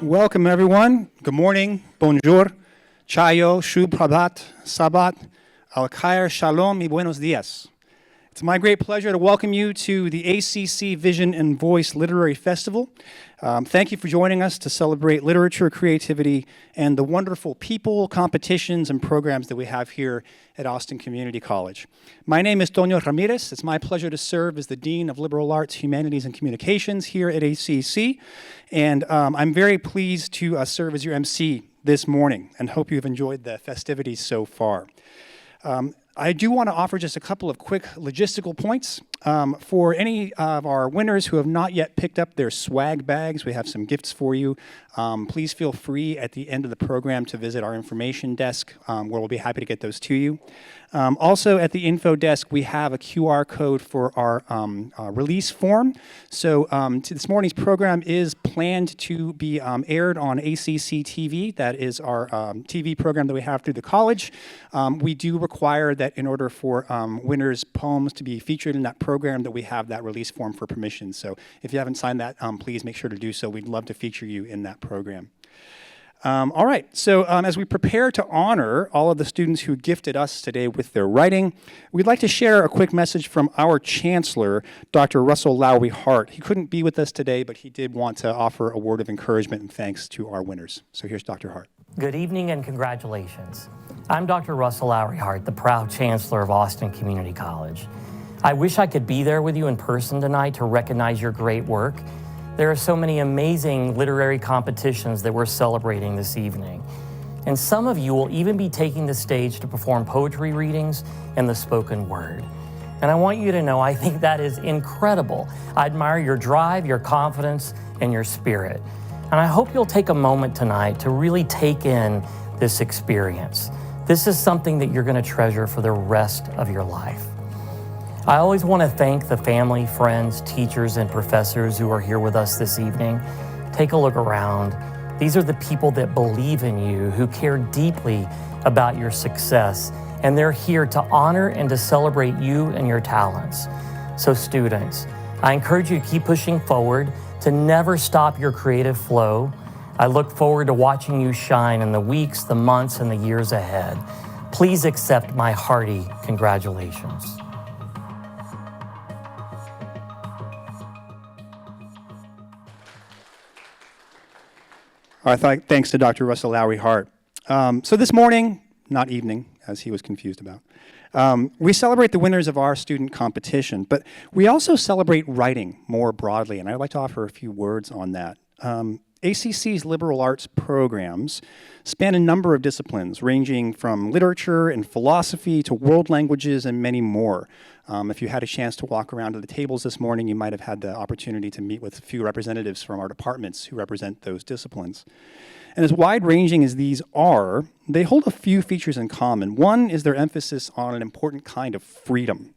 Welcome, everyone. Good morning, bonjour, chayo, shub prabhat, sabat, al-khair, shalom, y buenos dias. It's my great pleasure to welcome you to the ACC Vision and Voice Literary Festival. Thank you for joining us to celebrate literature, creativity, and the wonderful people, competitions, and programs that we have here at Austin Community College. My name is Toño Ramirez. It's my pleasure to serve as the Dean of Liberal Arts, Humanities, and Communications here at ACC. And I'm very pleased to serve as your MC this morning and hope you've enjoyed the festivities so far. I do want to offer just a couple of quick logistical points. For any of our winners who have not yet picked up their swag bags, we have some gifts for you. Please feel free at the end of the program to visit our information desk, where we'll be happy to get those to you. Also at the info desk, we have a QR code for our release form. So this morning's program is planned to be aired on ACCTV. That is our TV program that we have through the college. We do require that in order for winners' poems to be featured in that program, that we have that release form for permission. So if you haven't signed that, please make sure to do so. We'd love to feature you in that program. All right, so as we prepare to honor all of the students who gifted us today with their writing, we'd like to share a quick message from our Chancellor, Dr. Russell Lowry Hart. He couldn't be with us today, but he did want to offer a word of encouragement and thanks to our winners. So here's Dr. Hart. Good evening and congratulations. I'm Dr. Russell Lowry Hart, the proud Chancellor of Austin Community College. I wish I could be there with you in person tonight to recognize your great work. There are so many amazing literary competitions that we're celebrating this evening. And some of you will even be taking the stage to perform poetry readings and the spoken word. And I want you to know, I think that is incredible. I admire your drive, your confidence, and your spirit. And I hope you'll take a moment tonight to really take in this experience. This is something that you're going to treasure for the rest of your life. I always want to thank the family, friends, teachers, and professors who are here with us this evening. Take a look around. These are the people that believe in you, who care deeply about your success, and they're here to honor and to celebrate you and your talents. So students, I encourage you to keep pushing forward, to never stop your creative flow. I look forward to watching you shine in the weeks, the months, and the years ahead. Please accept my hearty congratulations. All right, thanks to Dr. Russell Lowry Hart. So this morning, not evening, as he was confused about, we celebrate the winners of our student competition, but we also celebrate writing more broadly, and I'd like to offer a few words on that. ACC's liberal arts programs span a number of disciplines, ranging from literature and philosophy to world languages and many more. If you had a chance to walk around to the tables this morning, you might have had the opportunity to meet with a few representatives from our departments who represent those disciplines. And as wide-ranging as these are, they hold a few features in common. One is their emphasis on an important kind of freedom.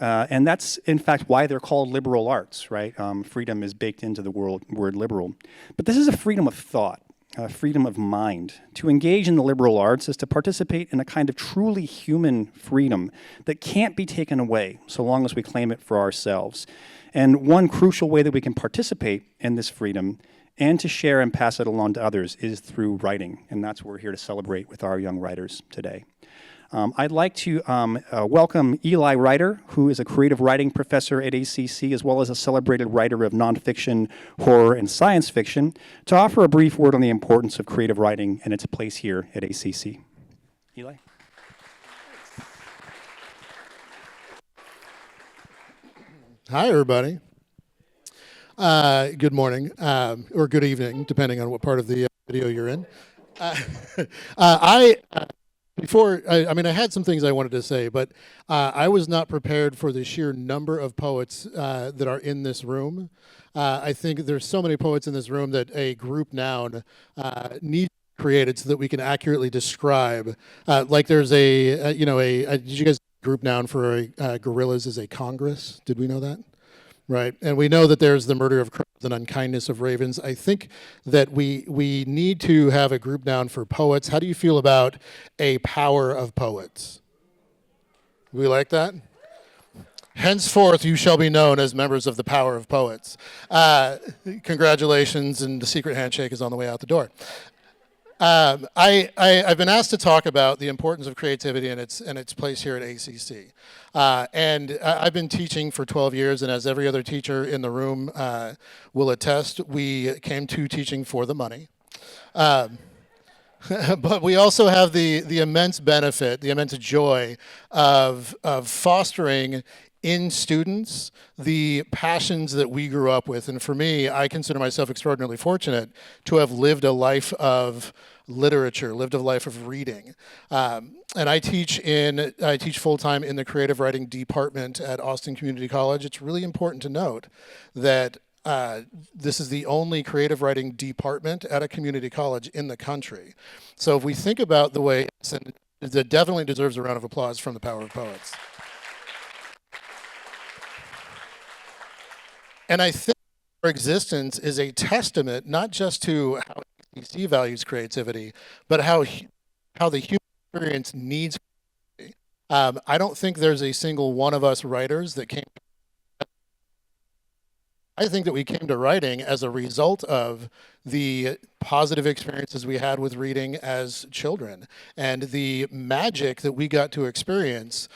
And that's, in fact, why they're called liberal arts, right? Freedom is baked into the word liberal. But this is a freedom of thought, a freedom of mind. To engage in the liberal arts is to participate in a kind of truly human freedom that can't be taken away so long as we claim it for ourselves. And one crucial way that we can participate in this freedom and to share and pass it along to others is through writing. And that's what we're here to celebrate with our young writers today. I'd like to welcome Eli Ryder, who is a creative writing professor at ACC, as well as a celebrated writer of nonfiction, horror, and science fiction, to offer a brief word on the importance of creative writing and its place here at ACC. Eli? Hi, everybody. Good morning, or good evening, depending on what part of the video you're in. I had some things I wanted to say, but I was not prepared for the sheer number of poets that are in this room. I think there's so many poets in this room that a group noun needs to be created so that we can accurately describe. Like there's did you guys group noun for gorillas is a congress? Did we know that? Right, and we know that there's the murder of crows and unkindness of ravens. I think that we need to have a group noun for poets. How do you feel about a power of poets? We like that? henceforth you shall be known as members of the Power of Poets. Congratulations, and the secret handshake is on the way out the door. I've been asked to talk about the importance of creativity and its place here at ACC. I've been teaching for 12 years, and as every other teacher in the room will attest, we came to teaching for the money. But we also have the immense benefit, the immense joy of fostering in students the passions that we grew up with. And for me, I consider myself extraordinarily fortunate to have lived a life of literature, lived a life of reading. And I teach full-time in the creative writing department at Austin Community College. It's really important to note that this is the only creative writing department at a community college in the country. So if we think about the way, it definitely deserves a round of applause from the Power of Poets. And I think our existence is a testament not just to how ACC values creativity, but how the human experience needs creativity. I don't think there's a single one of us writers that came. I think that we came to writing as a result of the positive experiences we had with reading as children and the magic that we got to experience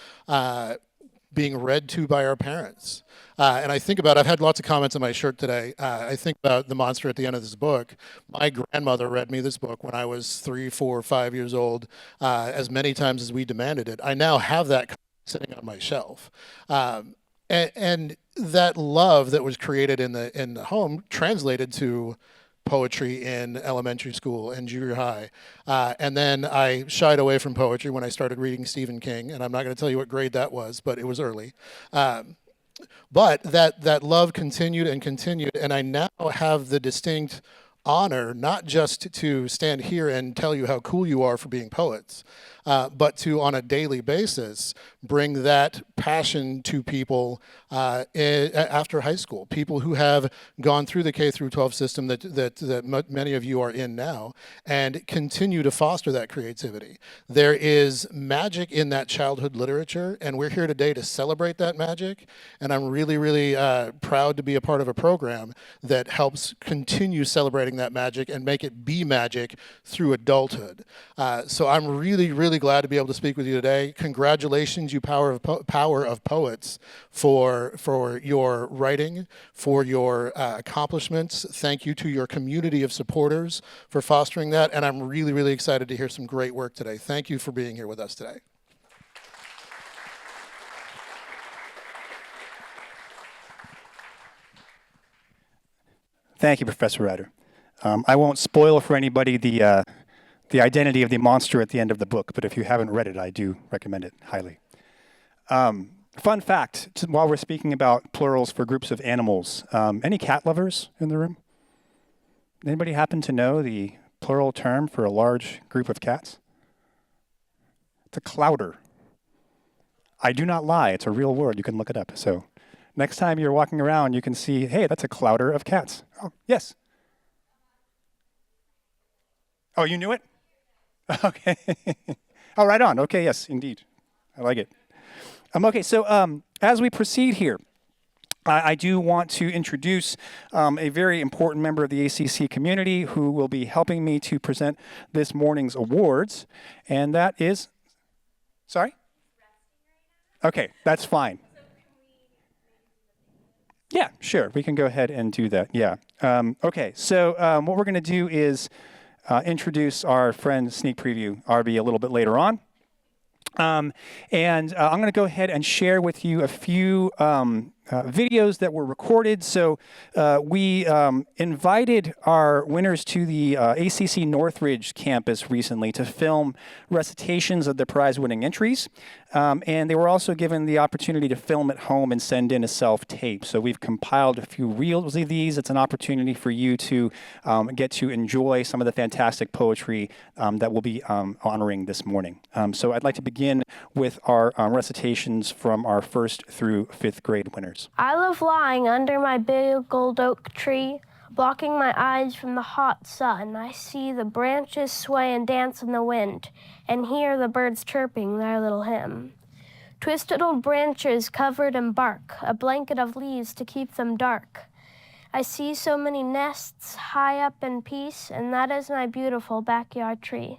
being read to by our parents. And I think about, I've had lots of comments on my shirt today. I think about the monster at the end of this book. My grandmother read me this book when I was 3, 4, 5 years old, as many times as we demanded it. I now have that sitting on my shelf. And that love that was created in the home translated to poetry in elementary school and junior high. And then I shied away from poetry when I started reading Stephen King, and I'm not going to tell you what grade that was, but it was early. But that love continued and continued, and I now have the distinct honor not just to stand here and tell you how cool you are for being poets, but to, on a daily basis, bring that passion to people after high school, people who have gone through the K through 12 system that many of you are in now, and continue to foster that creativity. There is magic in that childhood literature, and we're here today to celebrate that magic, and I'm really, really proud to be a part of a program that helps continue celebrating that magic and make it be magic through adulthood. So I'm really, really glad to be able to speak with you today. Congratulations, you Power of Poets, for your writing, for your accomplishments. Thank you to your community of supporters for fostering that, and I'm really, really excited to hear some great work today. Thank you for being here with us today. Thank you, Professor Ryder. I won't spoil for anybody the identity of the monster at the end of the book, but if you haven't read it, I do recommend it highly. Fun fact, while we're speaking about plurals for groups of animals, any cat lovers in the room? Anybody happen to know the plural term for a large group of cats? It's a clouder. I do not lie, it's a real word, you can look it up. So next time you're walking around, you can see, hey, that's a clouder of cats. Oh, yes. Oh, you knew it? Okay. Oh, right on. Okay, yes, indeed. I like it. Okay, so as we proceed here, I do want to introduce a very important member of the ACC community who will be helping me to present this morning's awards, and that is, sorry? Okay, that's fine. Yeah, sure, we can go ahead and do that, yeah. Okay, so what we're going to do is introduce our friend Sneak Preview, RB, a little bit later on. And I'm going to go ahead and share with you a few videos that were recorded. So we invited our winners to the ACC Northridge campus recently to film recitations of their prize-winning entries. And they were also given the opportunity to film at home and send in a self-tape. So we've compiled a few reels of these. It's an opportunity for you to get to enjoy some of the fantastic poetry that we'll be honoring this morning. So I'd like to begin with our recitations from our 1st through 5th grade winners. I love lying under my big old oak tree, blocking my eyes from the hot sun. I see the branches sway and dance in the wind, and hear the birds chirping their little hymn. Twisted old branches covered in bark, a blanket of leaves to keep them dark. I see so many nests high up in peace, and that is my beautiful backyard tree.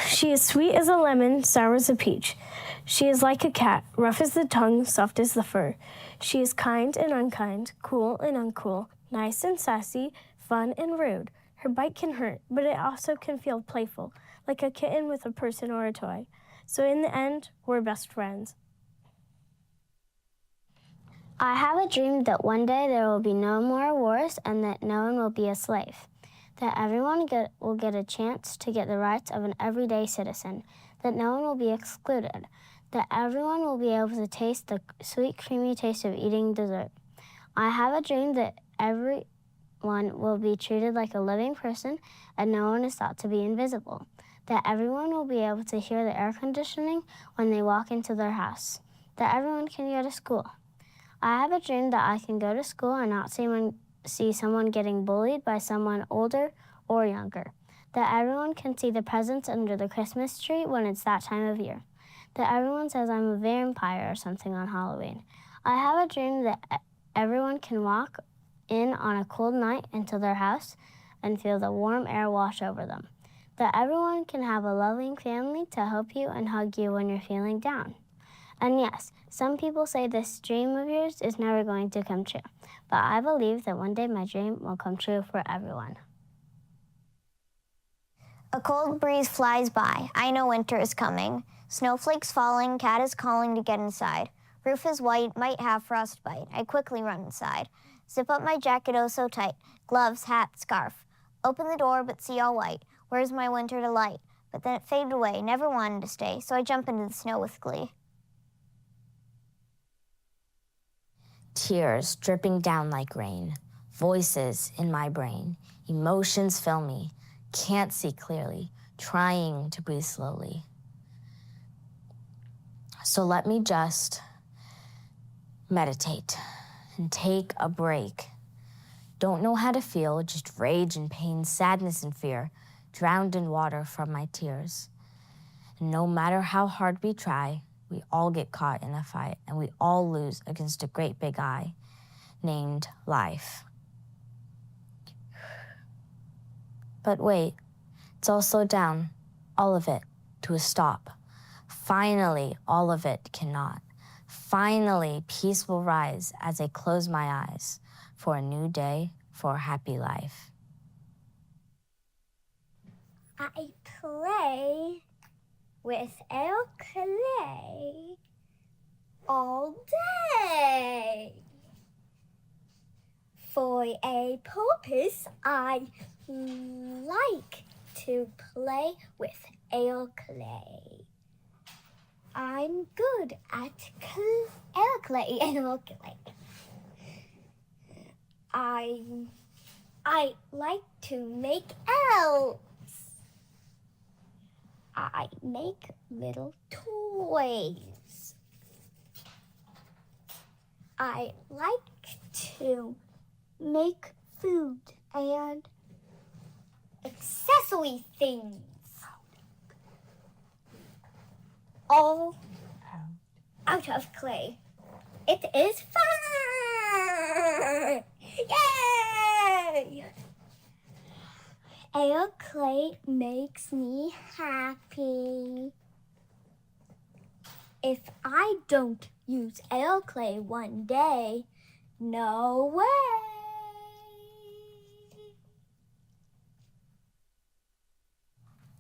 She is sweet as a lemon, sour as a peach. She is like a cat, rough as the tongue, soft as the fur. She is kind and unkind, cool and uncool, nice and sassy, fun and rude. Her bite can hurt, but it also can feel playful, like a kitten with a person or a toy. So in the end, we're best friends. I have a dream that one day there will be no more wars and that no one will be a slave. That everyone will get a chance to get the rights of an everyday citizen. That no one will be excluded. That everyone will be able to taste the sweet, creamy taste of eating dessert. I have a dream that everyone will be treated like a living person and no one is thought to be invisible. That everyone will be able to hear the air conditioning when they walk into their house. That everyone can go to school. I have a dream that I can go to school and not see someone getting bullied by someone older or younger. That everyone can see the presents under the Christmas tree when it's that time of year. That everyone says I'm a vampire or something on Halloween. I have a dream that everyone can walk in on a cold night into their house and feel the warm air wash over them. That everyone can have a loving family to help you and hug you when you're feeling down. And yes, some people say this dream of yours is never going to come true, but I believe that one day my dream will come true for everyone. A cold breeze flies by. I know winter is coming. Snowflakes falling, cat is calling to get inside. Roof is white, might have frostbite. I quickly run inside. Zip up my jacket oh so tight. Gloves, hat, scarf. Open the door but see all white. Where's my winter delight? But then it faded away, never wanted to stay, so I jump into the snow with glee. Tears dripping down like rain. Voices in my brain. Emotions fill me. Can't see clearly. Trying to breathe slowly. So let me just meditate and take a break. Don't know how to feel, just rage and pain, sadness and fear, drowned in water from my tears. And no matter how hard we try, we all get caught in a fight and we all lose against a great big eye named life. But wait, it's all slowed down, all of it, to a stop. Finally, all of it cannot. Finally, peace will rise as I close my eyes for a new day, for a happy life. I play with our clay all day. For a purpose, I like to play with our clay. I'm good at our clay and our clay. I like to make elves. I make little toys. I like to make food and accessory things. All out of clay. It is fun! Yay! Our clay makes me happy. If I don't use our clay one day, no way!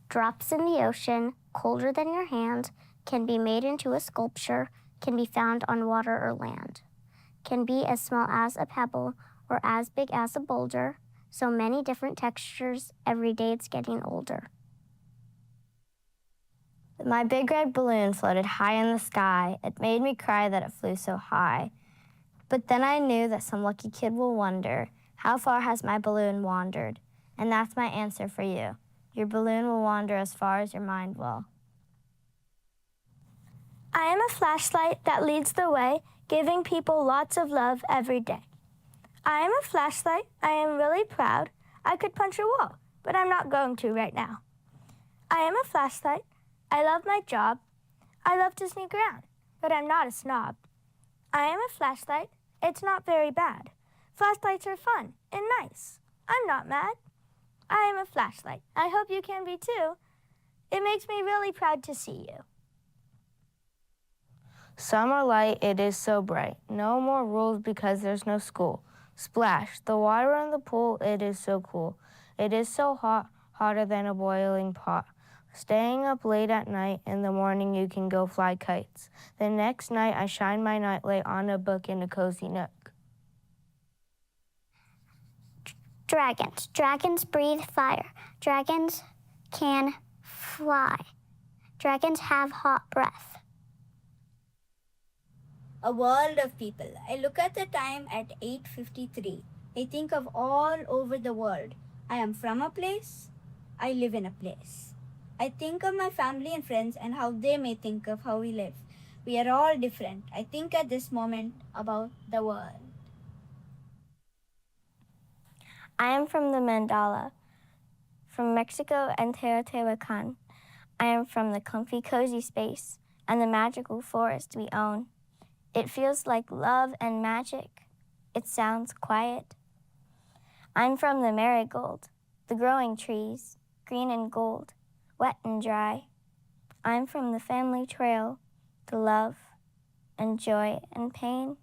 Drops in the ocean, colder than your hand, can be made into a sculpture, can be found on water or land, can be as small as a pebble or as big as a boulder, so many different textures, every day it's getting older. My big red balloon floated high in the sky. It made me cry that it flew so high. But then I knew that some lucky kid will wonder, how far has my balloon wandered? And that's my answer for you. Your balloon will wander as far as your mind will. I am a flashlight that leads the way, giving people lots of love every day. I am a flashlight. I am really proud. I could punch a wall, but I'm not going to right now. I am a flashlight. I love my job. I love to sneak around, but I'm not a snob. I am a flashlight. It's not very bad. Flashlights are fun and nice. I'm not mad. I am a flashlight. I hope you can be too. It makes me really proud to see you. Summer light, it is so bright. No more rules because there's no school. Splash, the water in the pool, it is so cool. It is so hot, hotter than a boiling pot. Staying up late at night, in the morning you can go fly kites. The next night I shine my nightlight on a book in a cozy nook. Dragons. Dragons breathe fire. Dragons can fly. Dragons have hot breath. A world of people. I look at the time at 8:53. I think of all over the world. I am from a place. I live in a place. I think of my family and friends and how they may think of how we live. We are all different. I think at this moment about the world. I am from the mandala, from Mexico and Teotihuacan. I am from the comfy, cozy space and the magical forest we own. It feels like love and magic. It sounds quiet. I'm from the marigold, the growing trees, green and gold, wet and dry. I'm from the family trail, the love and joy and pain.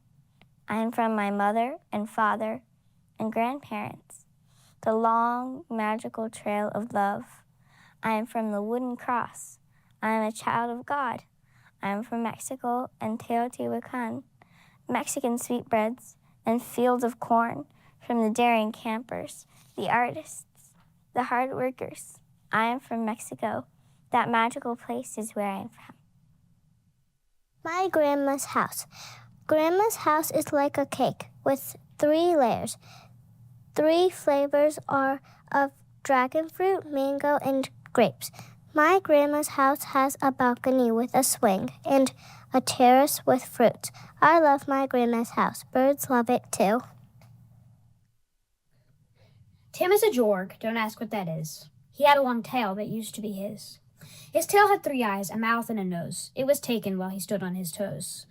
I'm from my mother and father and grandparents, the long, magical trail of love. I am from the wooden cross. I am a child of God. I am from Mexico and Teotihuacan, Mexican sweetbreads and fields of corn, from the daring campers, the artists, the hard workers. I am from Mexico. That magical place is where I am from. My grandma's house. Grandma's house is like a cake with 3 layers. 3 flavors are of dragon fruit, mango, and grapes. My grandma's house has a balcony with a swing and a terrace with fruits. I love my grandma's house. Birds love it too. Tim is a jorg. Don't ask what that is. He had a long tail that used to be his. His tail had 3 eyes, a mouth, and a nose. It was taken while he stood on his toes.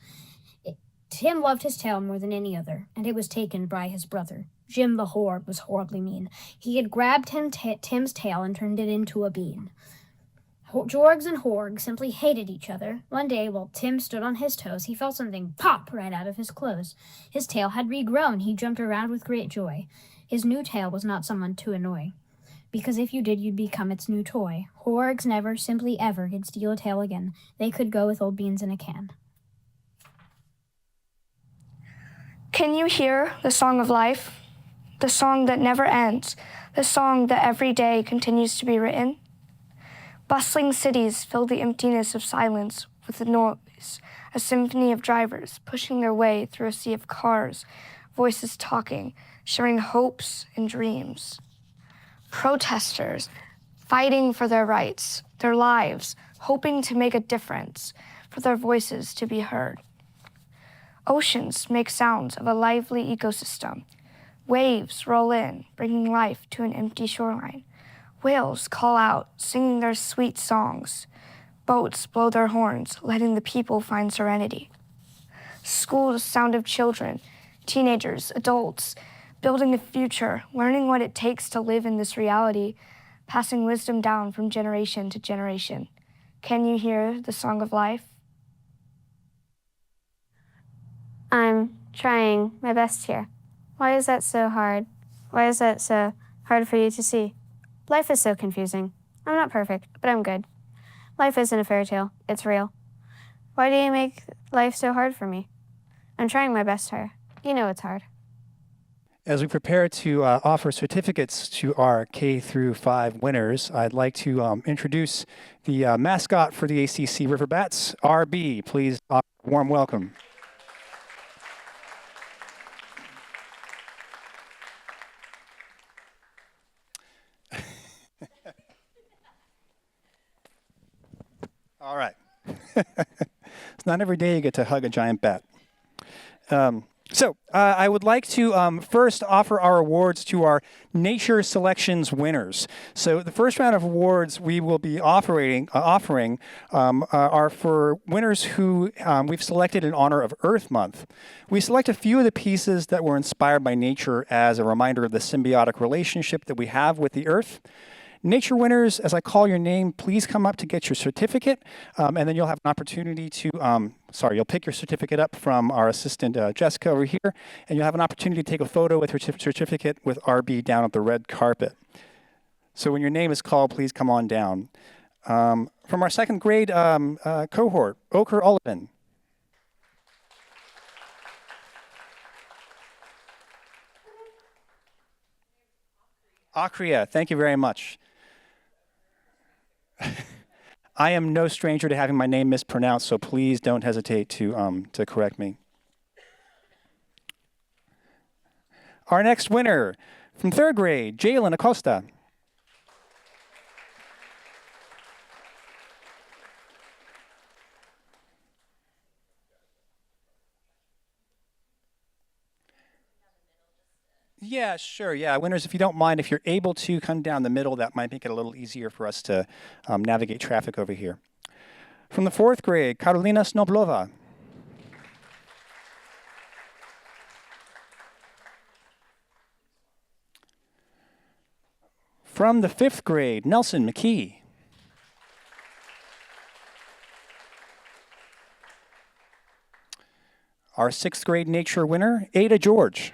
Tim loved his tail more than any other, and it was taken by his brother. Jim the Horg was horribly mean. He had grabbed Tim's tail and turned it into a bean. Jorgs and Horgs simply hated each other. One day, while Tim stood on his toes, he felt something pop right out of his clothes. His tail had regrown. He jumped around with great joy. His new tail was not someone to annoy, because if you did, you'd become its new toy. Horgs never, simply ever, could steal a tail again. They could go with old beans in a can. Can you hear the song of life? The song that never ends, the song that every day continues to be written? Bustling cities fill the emptiness of silence with the noise, a symphony of drivers pushing their way through a sea of cars, voices talking, sharing hopes and dreams. Protesters fighting for their rights, their lives, hoping to make a difference, for their voices to be heard. Oceans make sounds of a lively ecosystem. Waves roll in, bringing life to an empty shoreline. Whales call out, singing their sweet songs. Boats blow their horns, letting the people find serenity. Schools sound of children, teenagers, adults, building a future, learning what it takes to live in this reality, passing wisdom down from generation to generation. Can you hear the song of life? I'm trying my best here. Why is that so hard? Why is that so hard for you to see? Life is so confusing. I'm not perfect, but I'm good. Life isn't a fairy tale. It's real. Why do you make life so hard for me? I'm trying my best here. You know it's hard. As we prepare to offer certificates to our K through 5 winners, I'd like to introduce the mascot for the ACC Riverbats, RB. Please offer a warm welcome. All right. It's not every day you get to hug a giant bat. So I would like to first offer our awards to our Nature Selections winners. So the first round of awards we will be offering are for winners who we've selected in honor of Earth Month. We select a few of the pieces that were inspired by nature as a reminder of the symbiotic relationship that we have with the Earth. Nature winners, as I call your name, please come up to get your certificate, and then you'll have an opportunity to, you'll pick your certificate up from our assistant Jessica over here, and you'll have an opportunity to take a photo with your certificate with RB down at the red carpet. So when your name is called, please come on down. From our second grade cohort, Oker Olivan. Akria, thank you very much. I am no stranger to having my name mispronounced, so please don't hesitate to correct me. Our next winner from third grade, Jalen Acosta. Yeah, sure. Yeah, winners, if you don't mind, if you're able to come down the middle, that might make it a little easier for us to navigate traffic over here. From the fourth grade, Karolina Snoblova. From the fifth grade, Nelson McKee. Our sixth grade nature winner, Ada George.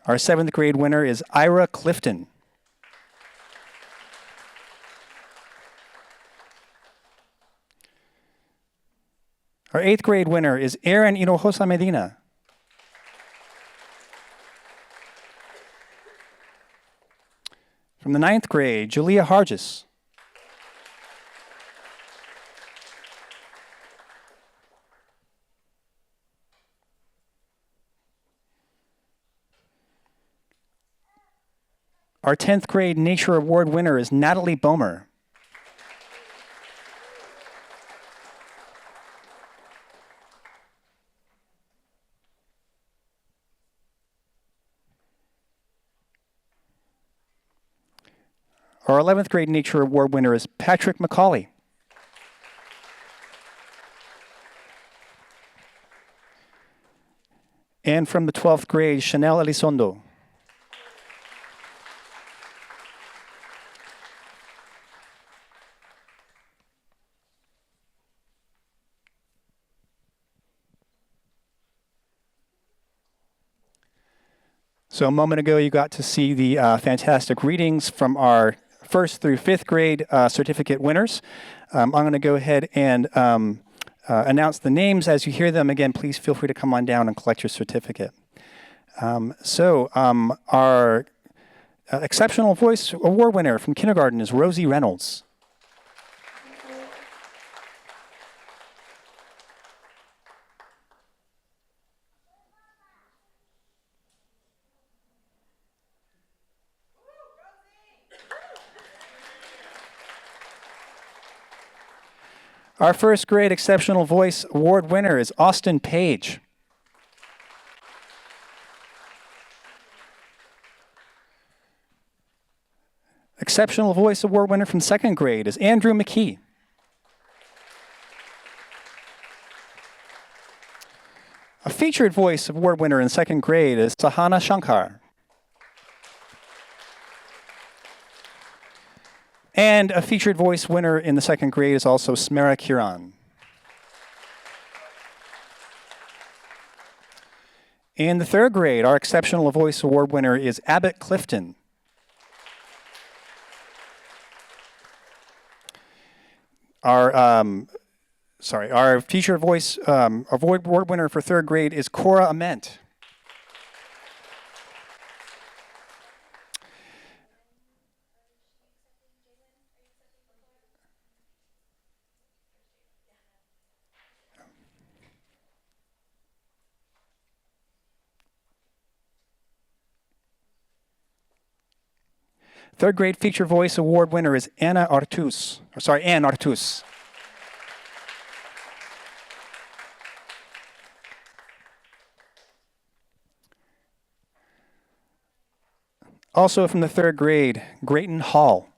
Our seventh grade winner is Ira Clifton. Our eighth grade winner is Aaron Hinojosa Medina. From the ninth grade, Julia Hargis. Our 10th grade Nature Award winner is Natalie Bomer. Our 11th grade Nature Award winner is Patrick McCauley. And from the 12th grade, Chanel Elizondo. So a moment ago, you got to see the fantastic readings from our first through fifth grade certificate winners. I'm going to go ahead and announce the names. As you hear them, again, please feel free to come on down and collect your certificate. Our Exceptional Voice Award winner from kindergarten is Rosie Reynolds. Our first grade Exceptional Voice Award winner is Austin Page. Exceptional Voice Award winner from second grade is Andrew McKee. A Featured Voice Award winner in second grade is Sahana Shankar. And a Featured Voice winner in the second grade is also Smera Kiran. In the third grade, our Exceptional Voice Award winner is Abbott Clifton. Our Featured Voice Award winner for third grade is Cora Ament. Third grade Feature Voice Award winner is Anne Artus. Also from the third grade, Grayton Hall.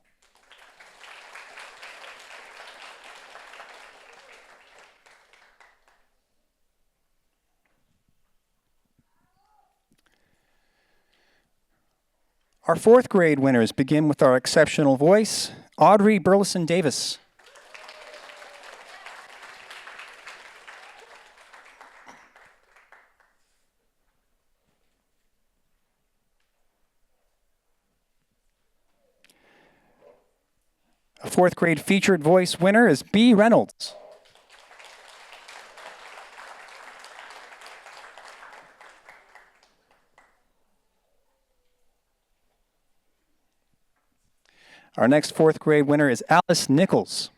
Our fourth grade winners begin with our exceptional voice, Audrey Burleson Davis. A fourth grade featured voice winner is B. Reynolds. Our next fourth grade winner is Alice Nichols.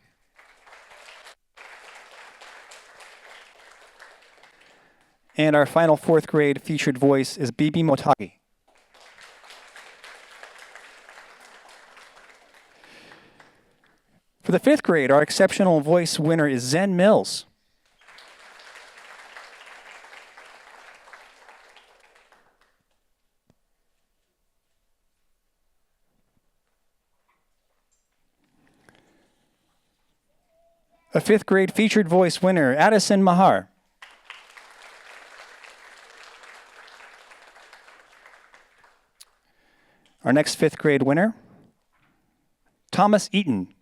And our final fourth grade featured voice is Bibi Motagi. For the fifth grade, our exceptional voice winner is Zen Mills. A fifth grade featured voice winner, Addison Mahar. Our next fifth grade winner, Thomas Eaton.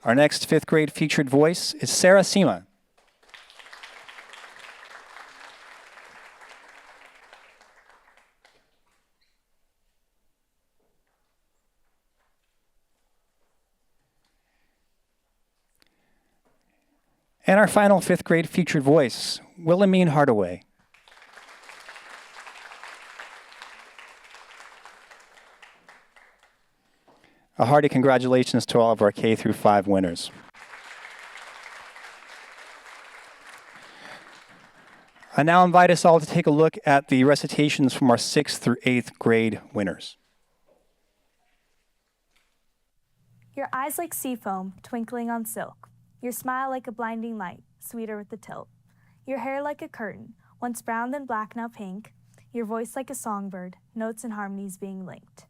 Our next fifth grade featured voice is Sarah Sima. And our final fifth grade featured voice, Wilhelmine Hardaway. A hearty congratulations to all of our K through 5 winners. I now invite us all to take a look at the recitations from our 6th through 8th grade winners. Your eyes like sea foam, twinkling on silk. Your smile like a blinding light, sweeter with the tilt. Your hair like a curtain, once brown then black, now pink. Your voice like a songbird, notes and harmonies being linked.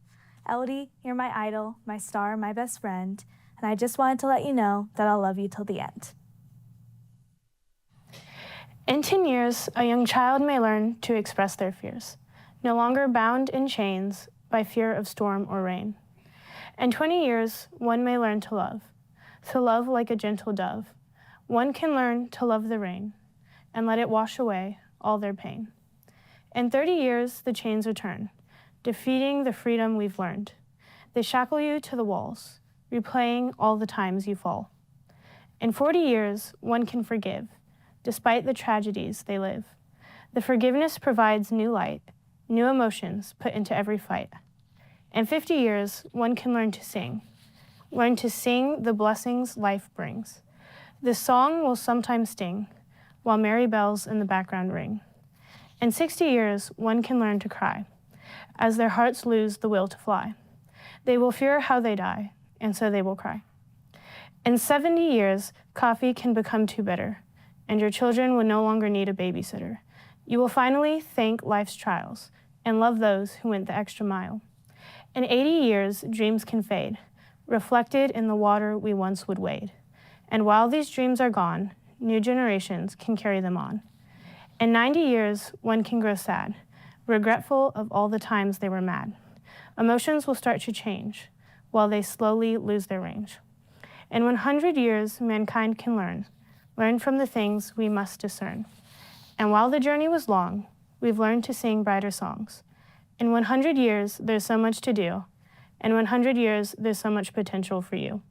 Elodie, you're my idol, my star, my best friend, and I just wanted to let you know that I'll love you till the end. In 10 years, a young child may learn to express their fears, no longer bound in chains by fear of storm or rain. In 20 years, one may learn to love like a gentle dove. One can learn to love the rain and let it wash away all their pain. In 30 years, the chains return, defeating the freedom we've learned. They shackle you to the walls, replaying all the times you fall. In 40 years, one can forgive, despite the tragedies they live. The forgiveness provides new light, new emotions put into every fight. In 50 years, one can learn to sing the blessings life brings. This song will sometimes sting, while merry bells in the background ring. In 60 years, one can learn to cry, as their hearts lose the will to fly. They will fear how they die, and so they will cry. In 70 years, coffee can become too bitter, and your children will no longer need a babysitter. You will finally thank life's trials and love those who went the extra mile. In 80 years, dreams can fade, reflected in the water we once would wade. And while these dreams are gone, new generations can carry them on. In 90 years, one can grow sad, regretful of all the times they were mad. Emotions will start to change, while they slowly lose their range. In 100 years, mankind can learn from the things we must discern. And while the journey was long, we've learned to sing brighter songs. In 100 years, there's so much to do. In 100 years, there's so much potential for you.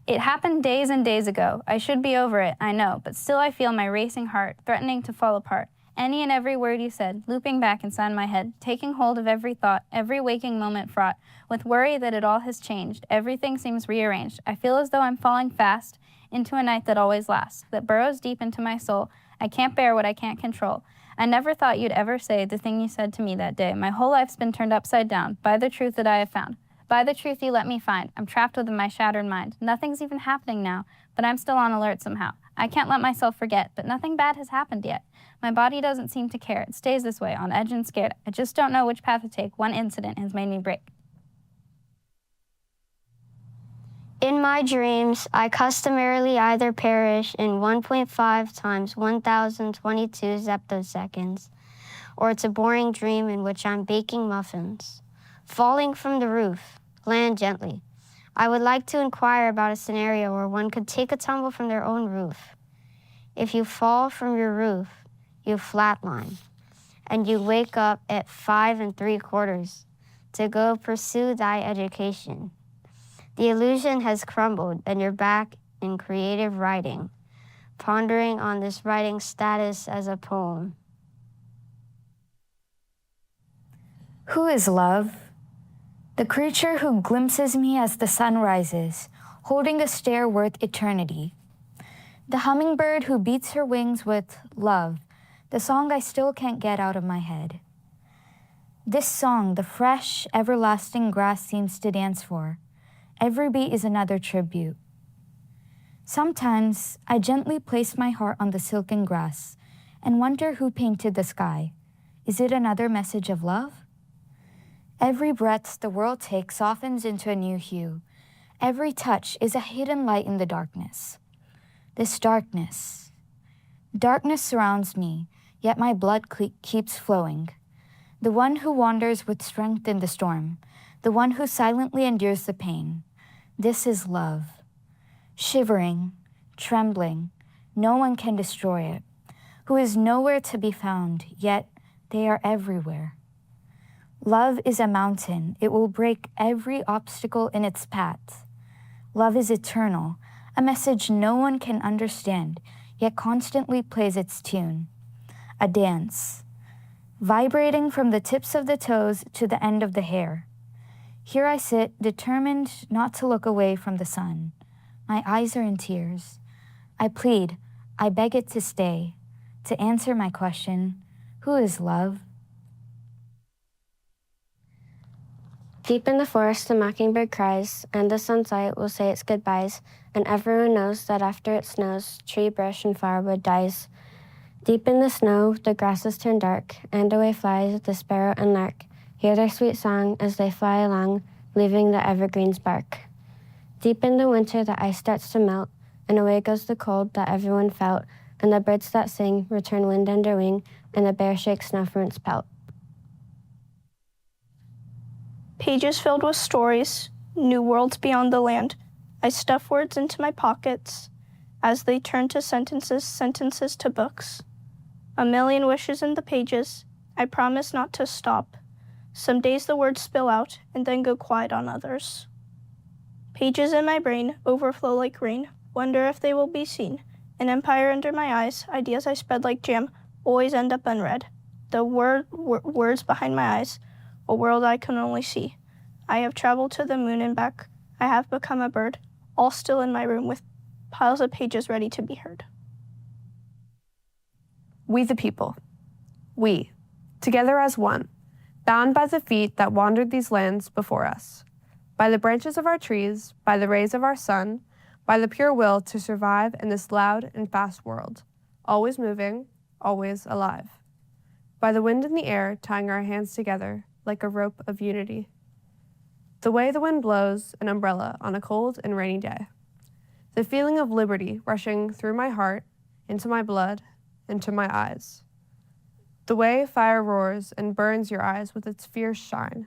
It happened days and days ago. I should be over it, I know, but still I feel my racing heart threatening to fall apart. any and every word you said, looping back inside my head, taking hold of every thought, every waking moment fraught with worry that it all has changed. Everything seems rearranged. I feel as though I'm falling fast into a night that always lasts, that burrows deep into my soul. I can't bear what I can't control. I never thought you'd ever say the thing you said to me that day. My whole life's been turned upside down by the truth that I have found, by the truth you let me find. I'm trapped within my shattered mind. Nothing's even happening now, but I'm still on alert somehow. I can't let myself forget, but nothing bad has happened yet. My body doesn't seem to care. It stays this way, on edge and scared. I just don't know which path to take. One incident has made me break. In my dreams, I customarily either perish in 1.5 times 1022 zeptoseconds, or it's a boring dream in which I'm baking muffins. Falling from the roof, land gently. I would like to inquire about a scenario where one could take a tumble from their own roof. If you fall from your roof, you flatline, and you wake up at 5 3/4 to go pursue thy education. The illusion has crumbled, and you're back in creative writing, pondering on this writing status as a poem. Who is love? The creature who glimpses me as the sun rises, holding a stare worth eternity. The hummingbird who beats her wings with love, the song I still can't get out of my head. This song, the fresh, everlasting grass seems to dance for. Every beat is another tribute. Sometimes I gently place my heart on the silken grass and wonder who painted the sky. Is it another message of love? Every breath the world takes softens into a new hue. Every touch is a hidden light in the darkness. This darkness surrounds me, yet my blood keeps flowing. The one who wanders with strength in the storm, the one who silently endures the pain. This is love. Shivering, trembling, no one can destroy it, who is nowhere to be found, yet they are everywhere. Love is a mountain. It will break every obstacle in its path. Love is eternal, a message no one can understand, yet constantly plays its tune. A dance, vibrating from the tips of the toes to the end of the hair. Here I sit, determined not to look away from the sun. My eyes are in tears. I plead, I beg it to stay, to answer my question, who is love? Deep in the forest, the mockingbird cries, and the sunlight will say its goodbyes, and everyone knows that after it snows, tree, bush, and firewood dies. Deep in the snow, the grasses turn dark, and away flies the sparrow and lark. Hear their sweet song as they fly along, leaving the evergreens bark. Deep in the winter, the ice starts to melt, and away goes the cold that everyone felt, and the birds that sing return wind under wing, and the bear shakes snow from its pelt. Pages filled with stories, new worlds beyond the land. I stuff words into my pockets as they turn to sentences, sentences to books. A million wishes in the pages. I promise not to stop. Some days the words spill out and then go quiet on others. Pages in my brain overflow like rain. Wonder if they will be seen. An empire under my eyes. Ideas I spread like jam always end up unread. The words behind my eyes. A world I can only see. I have traveled to the moon and back. I have become a bird, all still in my room with piles of pages ready to be heard. We the people. We, together as one, bound by the feet that wandered these lands before us, by the branches of our trees, by the rays of our sun, by the pure will to survive in this loud and fast world, always moving, always alive, by the wind in the air tying our hands together like a rope of unity, the way the wind blows an umbrella on a cold and rainy day, the feeling of liberty rushing through my heart, into my blood, into my eyes, the way fire roars and burns your eyes with its fierce shine,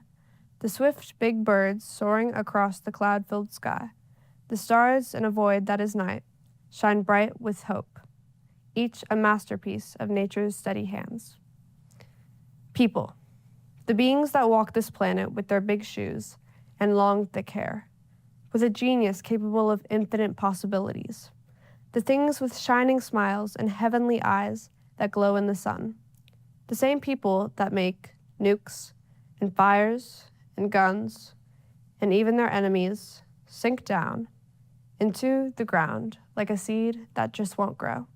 the swift big birds soaring across the cloud-filled sky, the stars in a void that is night, shine bright with hope, each a masterpiece of nature's steady hands. People, the beings that walk this planet with their big shoes and long thick hair, with a genius capable of infinite possibilities, the things with shining smiles and heavenly eyes that glow in the sun, the same people that make nukes and fires and guns and even their enemies sink down into the ground like a seed that just won't grow.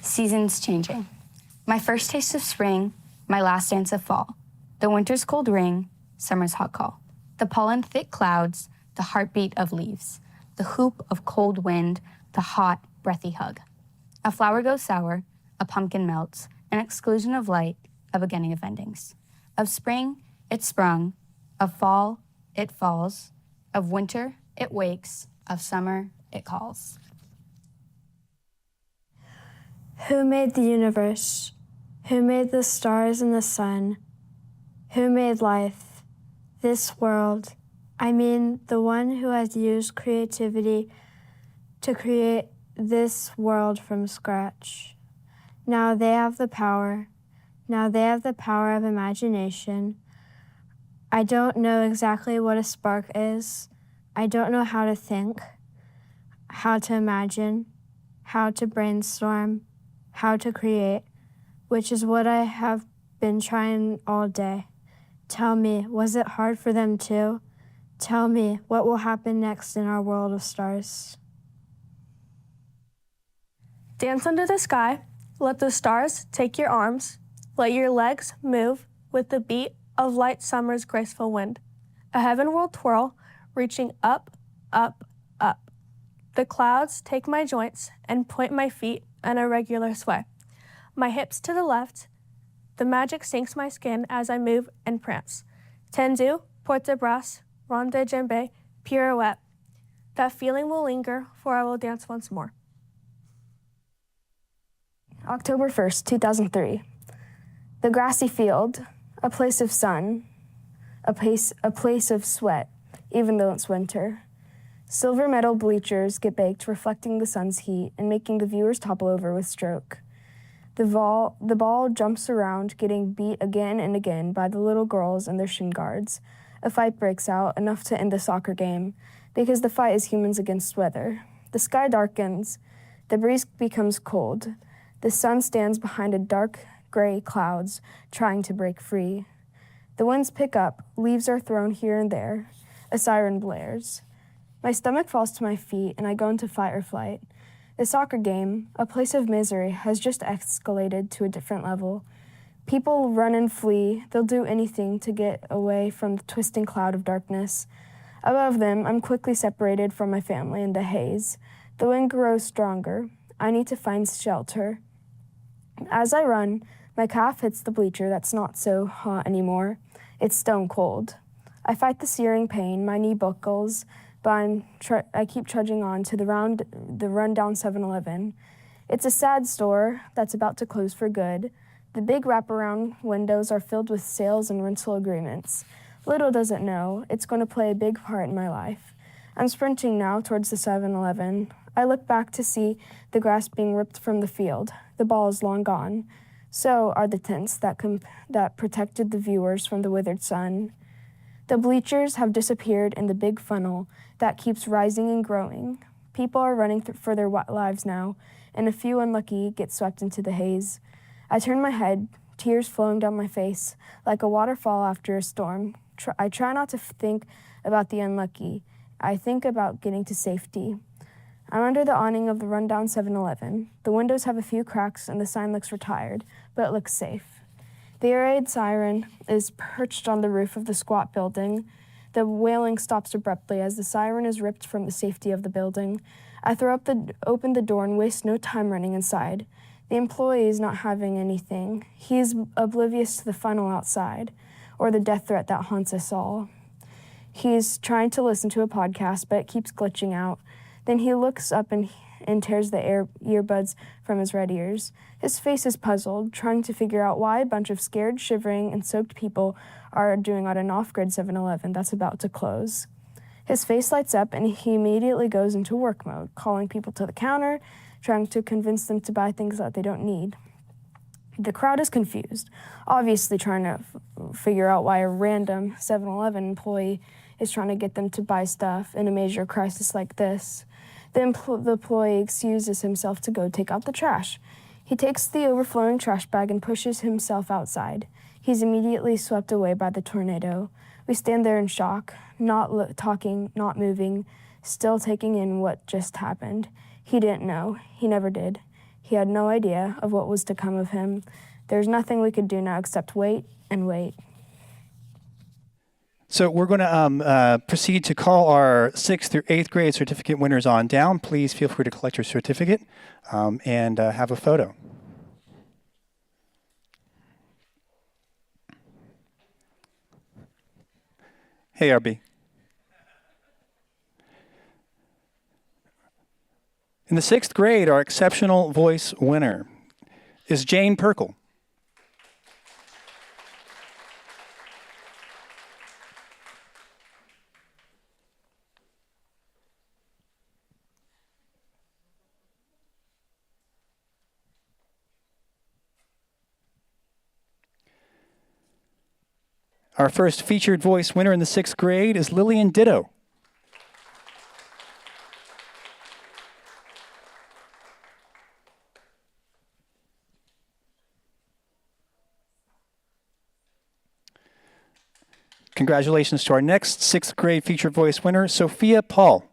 Seasons changing. My first taste of spring, my last dance of fall. The winter's cold ring, summer's hot call. The pollen thick clouds, the heartbeat of leaves. The whoop of cold wind, the hot, breathy hug. A flower goes sour, a pumpkin melts, an exclusion of light, a beginning of endings. Of spring, it sprung. Of fall, it falls. Of winter, it wakes. Of summer, it calls. Who made the universe? Who made the stars and the sun? Who made life? This world. I mean, the one who has used creativity to create this world from scratch. Now they have the power. Now they have the power of imagination. I don't know exactly what a spark is. I don't know how to think, how to imagine, how to brainstorm, how to create, which is what I have been trying all day. Tell me, was it hard for them too? Tell me, what will happen next in our world of stars? Dance under the sky, let the stars take your arms, let your legs move with the beat of light summer's graceful wind. A heavenward twirl, reaching up, up, up. The clouds take my joints and point my feet in a regular sway. My hips to the left, the magic sinks my skin as I move and prance. Tendu, port de bras, rond de jambe, pirouette. That feeling will linger, for I will dance once more. October 1st, 2003. The grassy field, a place of sun, a place of sweat, even though it's winter. Silver metal bleachers get baked, reflecting the sun's heat and making the viewers topple over with stroke. The ball jumps around, getting beat again and again by the little girls and their shin guards. A fight breaks out, enough to end the soccer game, because the fight is humans against weather. The sky darkens. The breeze becomes cold. The sun stands behind a dark gray clouds, trying to break free. The winds pick up, leaves are thrown here and there. A siren blares. My stomach falls to my feet, and I go into fight or flight. The soccer game, a place of misery, has just escalated to a different level. People run and flee. They'll do anything to get away from the twisting cloud of darkness. Above them, I'm quickly separated from my family in the haze. The wind grows stronger. I need to find shelter. As I run, my calf hits the bleacher that's not so hot anymore. It's stone cold. I fight the searing pain, my knee buckles, but I keep trudging on to the rundown 7-Eleven. It's a sad store that's about to close for good. The big wraparound windows are filled with sales and rental agreements. Little does it know, it's going to play a big part in my life. I'm sprinting now towards the 7-Eleven. I look back to see the grass being ripped from the field. The ball is long gone. So are the tents that protected the viewers from the withered sun. The bleachers have disappeared in the big funnel that keeps rising and growing. People are running for their lives now, and a few unlucky get swept into the haze. I turn my head, tears flowing down my face, like a waterfall after a storm. I try not to think about the unlucky. I think about getting to safety. I'm under the awning of the rundown 7-Eleven. The windows have a few cracks and the sign looks retired, but it looks safe. The air raid siren is perched on the roof of the squat building. The wailing stops abruptly as the siren is ripped from the safety of the building. I open the door and waste no time running inside. The employee is not having anything. He is oblivious to the funnel outside, or the death threat that haunts us all. He's trying to listen to a podcast, but it keeps glitching out. Then he looks up and tears the earbuds from his red ears. His face is puzzled, trying to figure out why a bunch of scared, shivering, and soaked people are doing at an off-grid 7-Eleven that's about to close. His face lights up, and he immediately goes into work mode, calling people to the counter, trying to convince them to buy things that they don't need. The crowd is confused, obviously trying to figure out why a random 7-Eleven employee is trying to get them to buy stuff in a major crisis like this. The employee excuses himself to go take out the trash. He takes the overflowing trash bag and pushes himself outside. He's immediately swept away by the tornado. We stand there in shock, not talking, not moving, still taking in what just happened. He didn't know. He never did. He had no idea of what was to come of him. There's nothing we could do now except wait and wait. So we're going to proceed to call our 6th through 8th grade certificate winners on down. Please feel free to collect your certificate and have a photo. Hey, RB. In the 6th grade, our exceptional voice winner is Jane Perkle. Our first featured voice winner in the 6th grade is Lillian Ditto. Congratulations to our next 6th grade featured voice winner, Sophia Paul.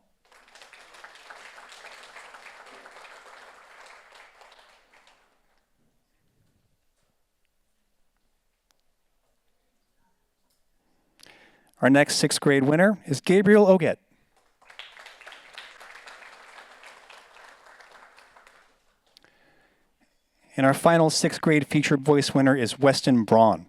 Our next 6th grade winner is Gabriel Oget. And our final 6th grade featured voice winner is Weston Braun.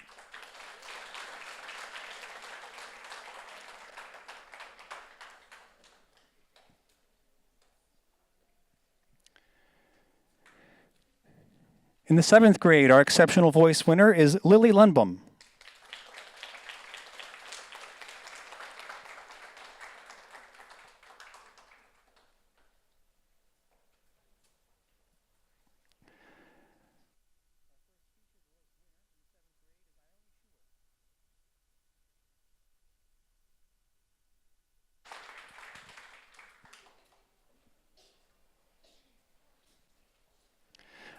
In the 7th grade, our exceptional voice winner is Lily Lundbom.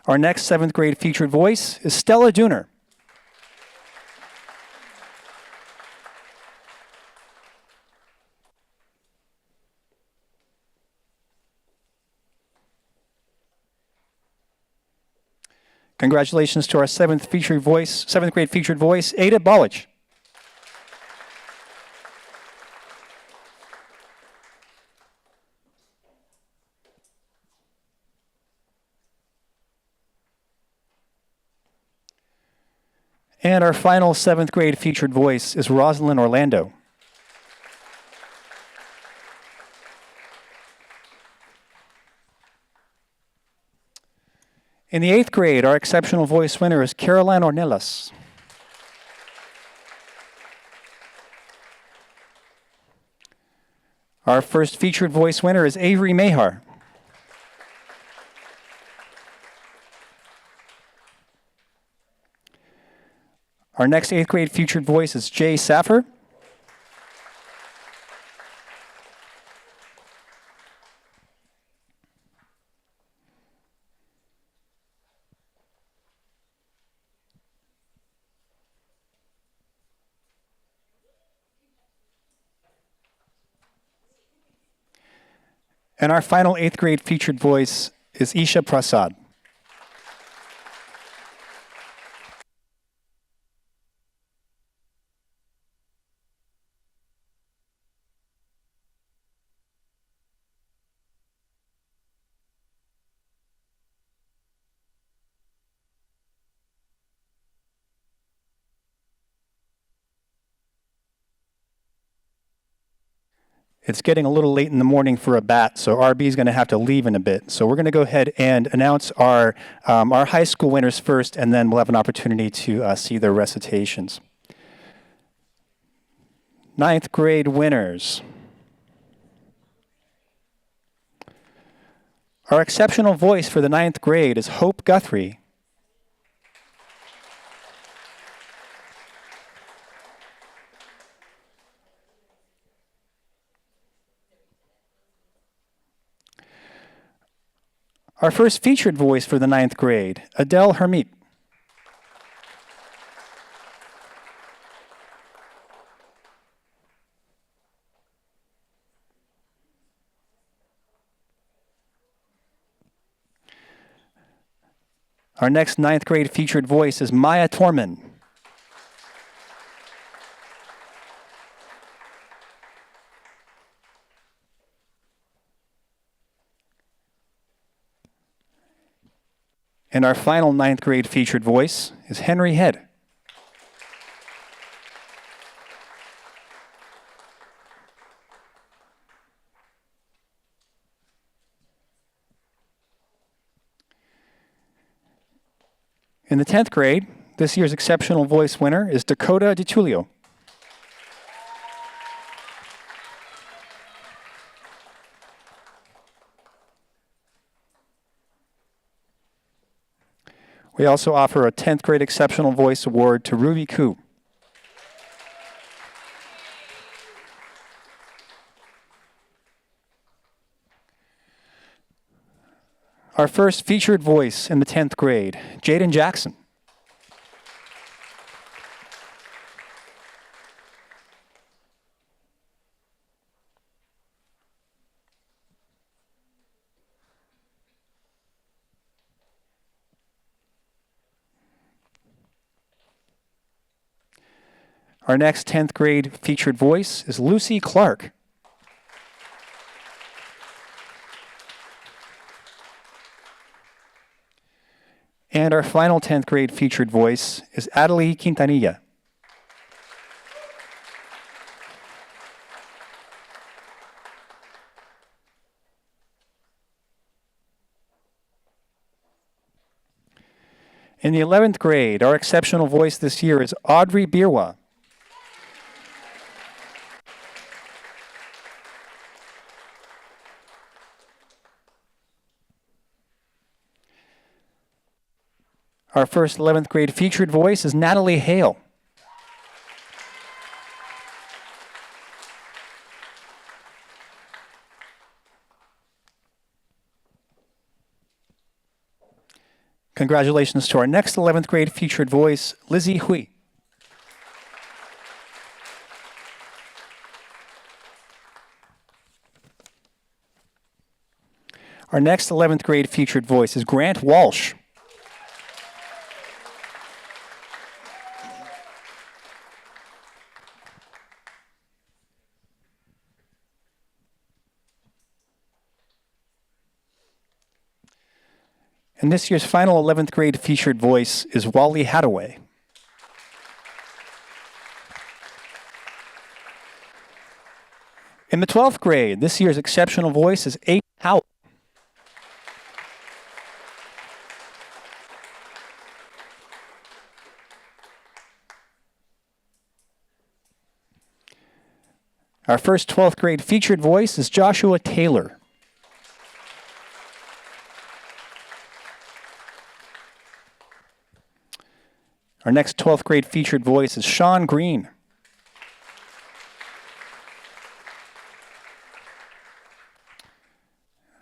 Our next 7th grade featured voice is Stella Dooner. Congratulations to our 7th grade featured voice, Ada Bolich. And our final 7th grade featured voice is Rosalind Orlando. In the 8th grade, our exceptional voice winner is Caroline Ornelas. Our first featured voice winner is Avery Mahar. Our next 8th grade featured voice is Jay Saffer. And our final 8th grade featured voice is Isha Prasad. It's getting a little late in the morning for a bat, so RB is going to have to leave in a bit. So we're going to go ahead and announce our high school winners first, and then we'll have an opportunity to see their recitations. 9th grade winners. Our exceptional voice for the 9th grade is Hope Guthrie. Our first featured voice for the 9th grade, Adele Hermit. Our next 9th grade featured voice is Maya Torman. And our final 9th grade featured voice is Henry Head. In the 10th grade, this year's exceptional voice winner is Dakota DiTullio. We also offer a 10th grade exceptional voice award to Ruby Koo. Our first featured voice in the 10th grade, Jaden Jackson. Our next 10th grade featured voice is Lucy Clark. And our final 10th grade featured voice is Adelie Quintanilla. In the 11th grade, our exceptional voice this year is Audrey Birwa. Our first 11th grade featured voice is Natalie Hale. Congratulations to our next 11th grade featured voice, Lizzie Hui. Our next 11th grade featured voice is Grant Walsh. And this year's final 11th grade featured voice is Wally Hadaway. In the 12th grade, this year's exceptional voice is Abe Howell. Our first 12th grade featured voice is Joshua Taylor. Our next 12th grade featured voice is Sean Green.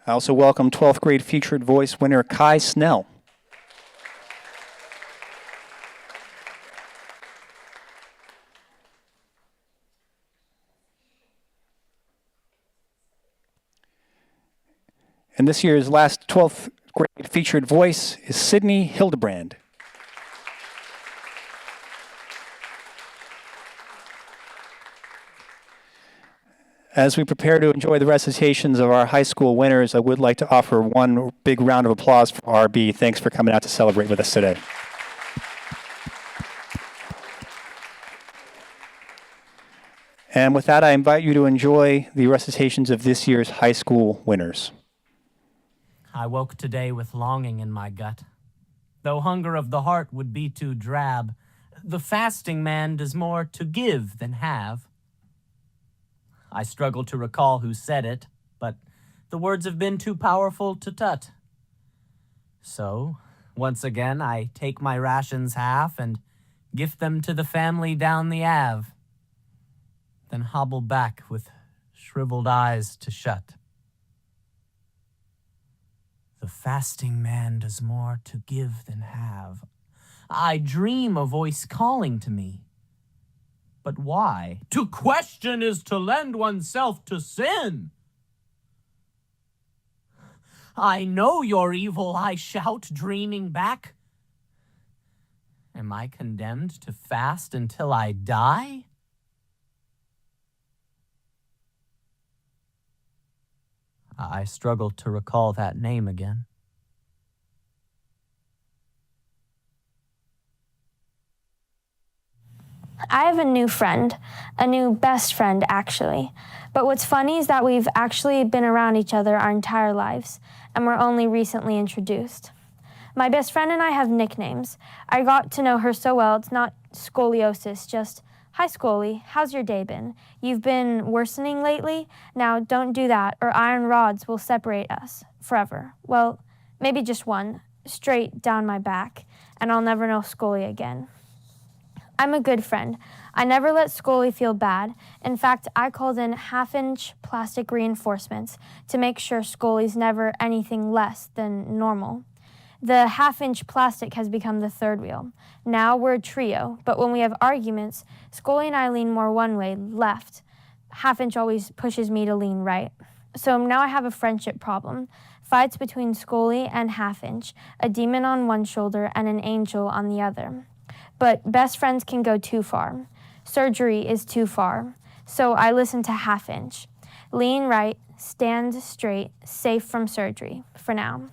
I also welcome 12th grade featured voice winner Kai Snell. And this year's last 12th grade featured voice is Sydney Hildebrand. As we prepare to enjoy the recitations of our high school winners, I would like to offer one big round of applause for RB. Thanks for coming out to celebrate with us today. And with that, I invite you to enjoy the recitations of this year's high school winners. I woke today with longing in my gut. Though hunger of the heart would be too drab, the fasting man does more to give than have. I struggle to recall who said it, but the words have been too powerful to tut. So, once again, I take my rations half and gift them to the family down the Ave, then hobble back with shriveled eyes to shut. The fasting man does more to give than have. I dream a voice calling to me. But why? To question is to lend oneself to sin. I know you're evil, I shout, dreaming back. Am I condemned to fast until I die? I struggle to recall that name again. I have a new friend, a new best friend, actually. But what's funny is that we've actually been around each other our entire lives, and we're only recently introduced. My best friend and I have nicknames. I got to know her so well, it's not scoliosis, just, "Hi, Scully, how's your day been? You've been worsening lately? Now, don't do that, or iron rods will separate us forever. Well, maybe just one, straight down my back, and I'll never know Scully again." I'm a good friend. I never let Scully feel bad. In fact, I called in half-inch plastic reinforcements to make sure Scully's never anything less than normal. The half-inch plastic has become the third wheel. Now we're a trio, but when we have arguments, Scully and I lean more one way, left. Half-inch always pushes me to lean right. So now I have a friendship problem. Fights between Scully and half-inch, a demon on one shoulder and an angel on the other. But best friends can go too far. Surgery is too far. So I listen to half-inch. Lean right, stand straight, safe from surgery, for now.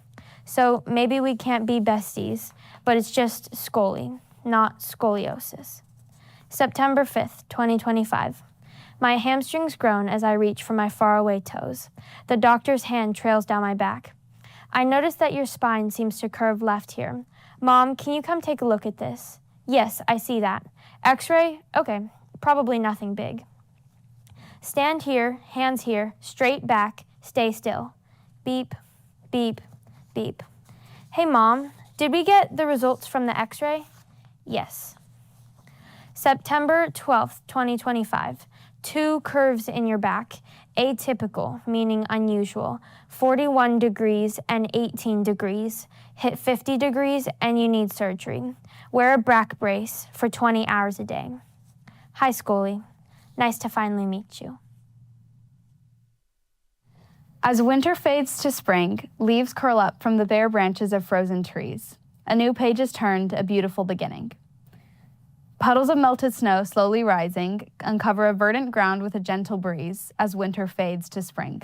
So maybe we can't be besties, but it's just Scully, not scoliosis. September 5th, 2025. My hamstrings groan as I reach for my faraway toes. The doctor's hand trails down my back. "I noticed that your spine seems to curve left here. Mom, can you come take a look at this?" "Yes, I see that." "X-ray? Okay, probably nothing big." "Stand here, hands here, straight back, stay still." Beep, beep, beep. "Hey, Mom, did we get the results from the X-ray?" "Yes." September 12th, 2025. 2 curves in your back. Atypical, meaning unusual. 41 degrees and 18 degrees. Hit 50 degrees and you need surgery. Wear a back brace for 20 hours a day. Hi, Scully. Nice to finally meet you. As winter fades to spring, leaves curl up from the bare branches of frozen trees. A new page is turned, a beautiful beginning. Puddles of melted snow slowly rising uncover a verdant ground with a gentle breeze as winter fades to spring.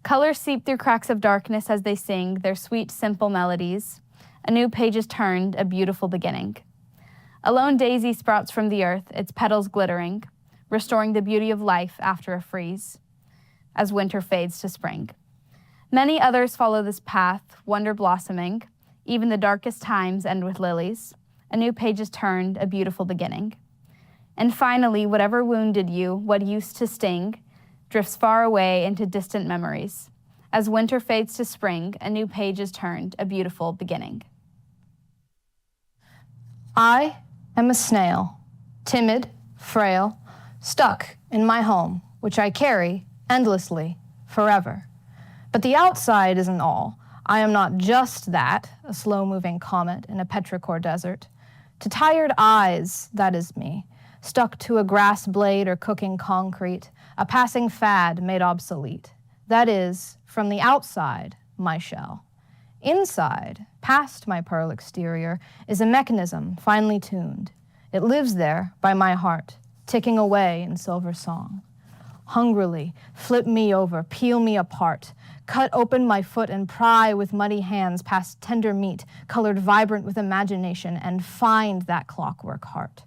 Colors seep through cracks of darkness as they sing their sweet, simple melodies. A new page is turned, a beautiful beginning. A lone daisy sprouts from the earth, its petals glittering, restoring the beauty of life after a freeze, as winter fades to spring. Many others follow this path, wonder blossoming. Even the darkest times end with lilies. A new page is turned, a beautiful beginning. And finally, whatever wounded you, what used to sting, drifts far away into distant memories. As winter fades to spring, a new page is turned, a beautiful beginning. I am a snail, timid, frail, stuck in my home, which I carry endlessly, forever. But the outside isn't all. I am not just that, a slow-moving comet in a petrichor desert. To tired eyes, that is me, stuck to a grass blade or cooking concrete, a passing fad made obsolete. That is, from the outside, my shell. Inside, past my pearl exterior, is a mechanism finely tuned. It lives there by my heart, ticking away in silver song. Hungrily, flip me over, peel me apart, cut open my foot and pry with muddy hands past tender meat, colored vibrant with imagination, and find that clockwork heart.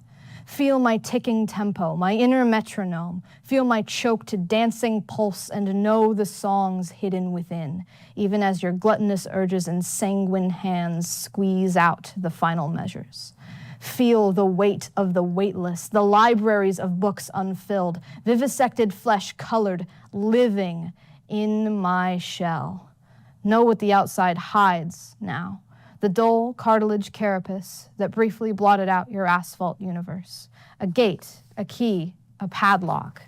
Feel my ticking tempo, my inner metronome. Feel my choked, dancing pulse and know the songs hidden within, even as your gluttonous urges and sanguine hands squeeze out the final measures. Feel the weight of the weightless, the libraries of books unfilled, vivisected flesh colored, living in my shell. Know what the outside hides now. The dull cartilage carapace that briefly blotted out your asphalt universe. A gate, a key, a padlock.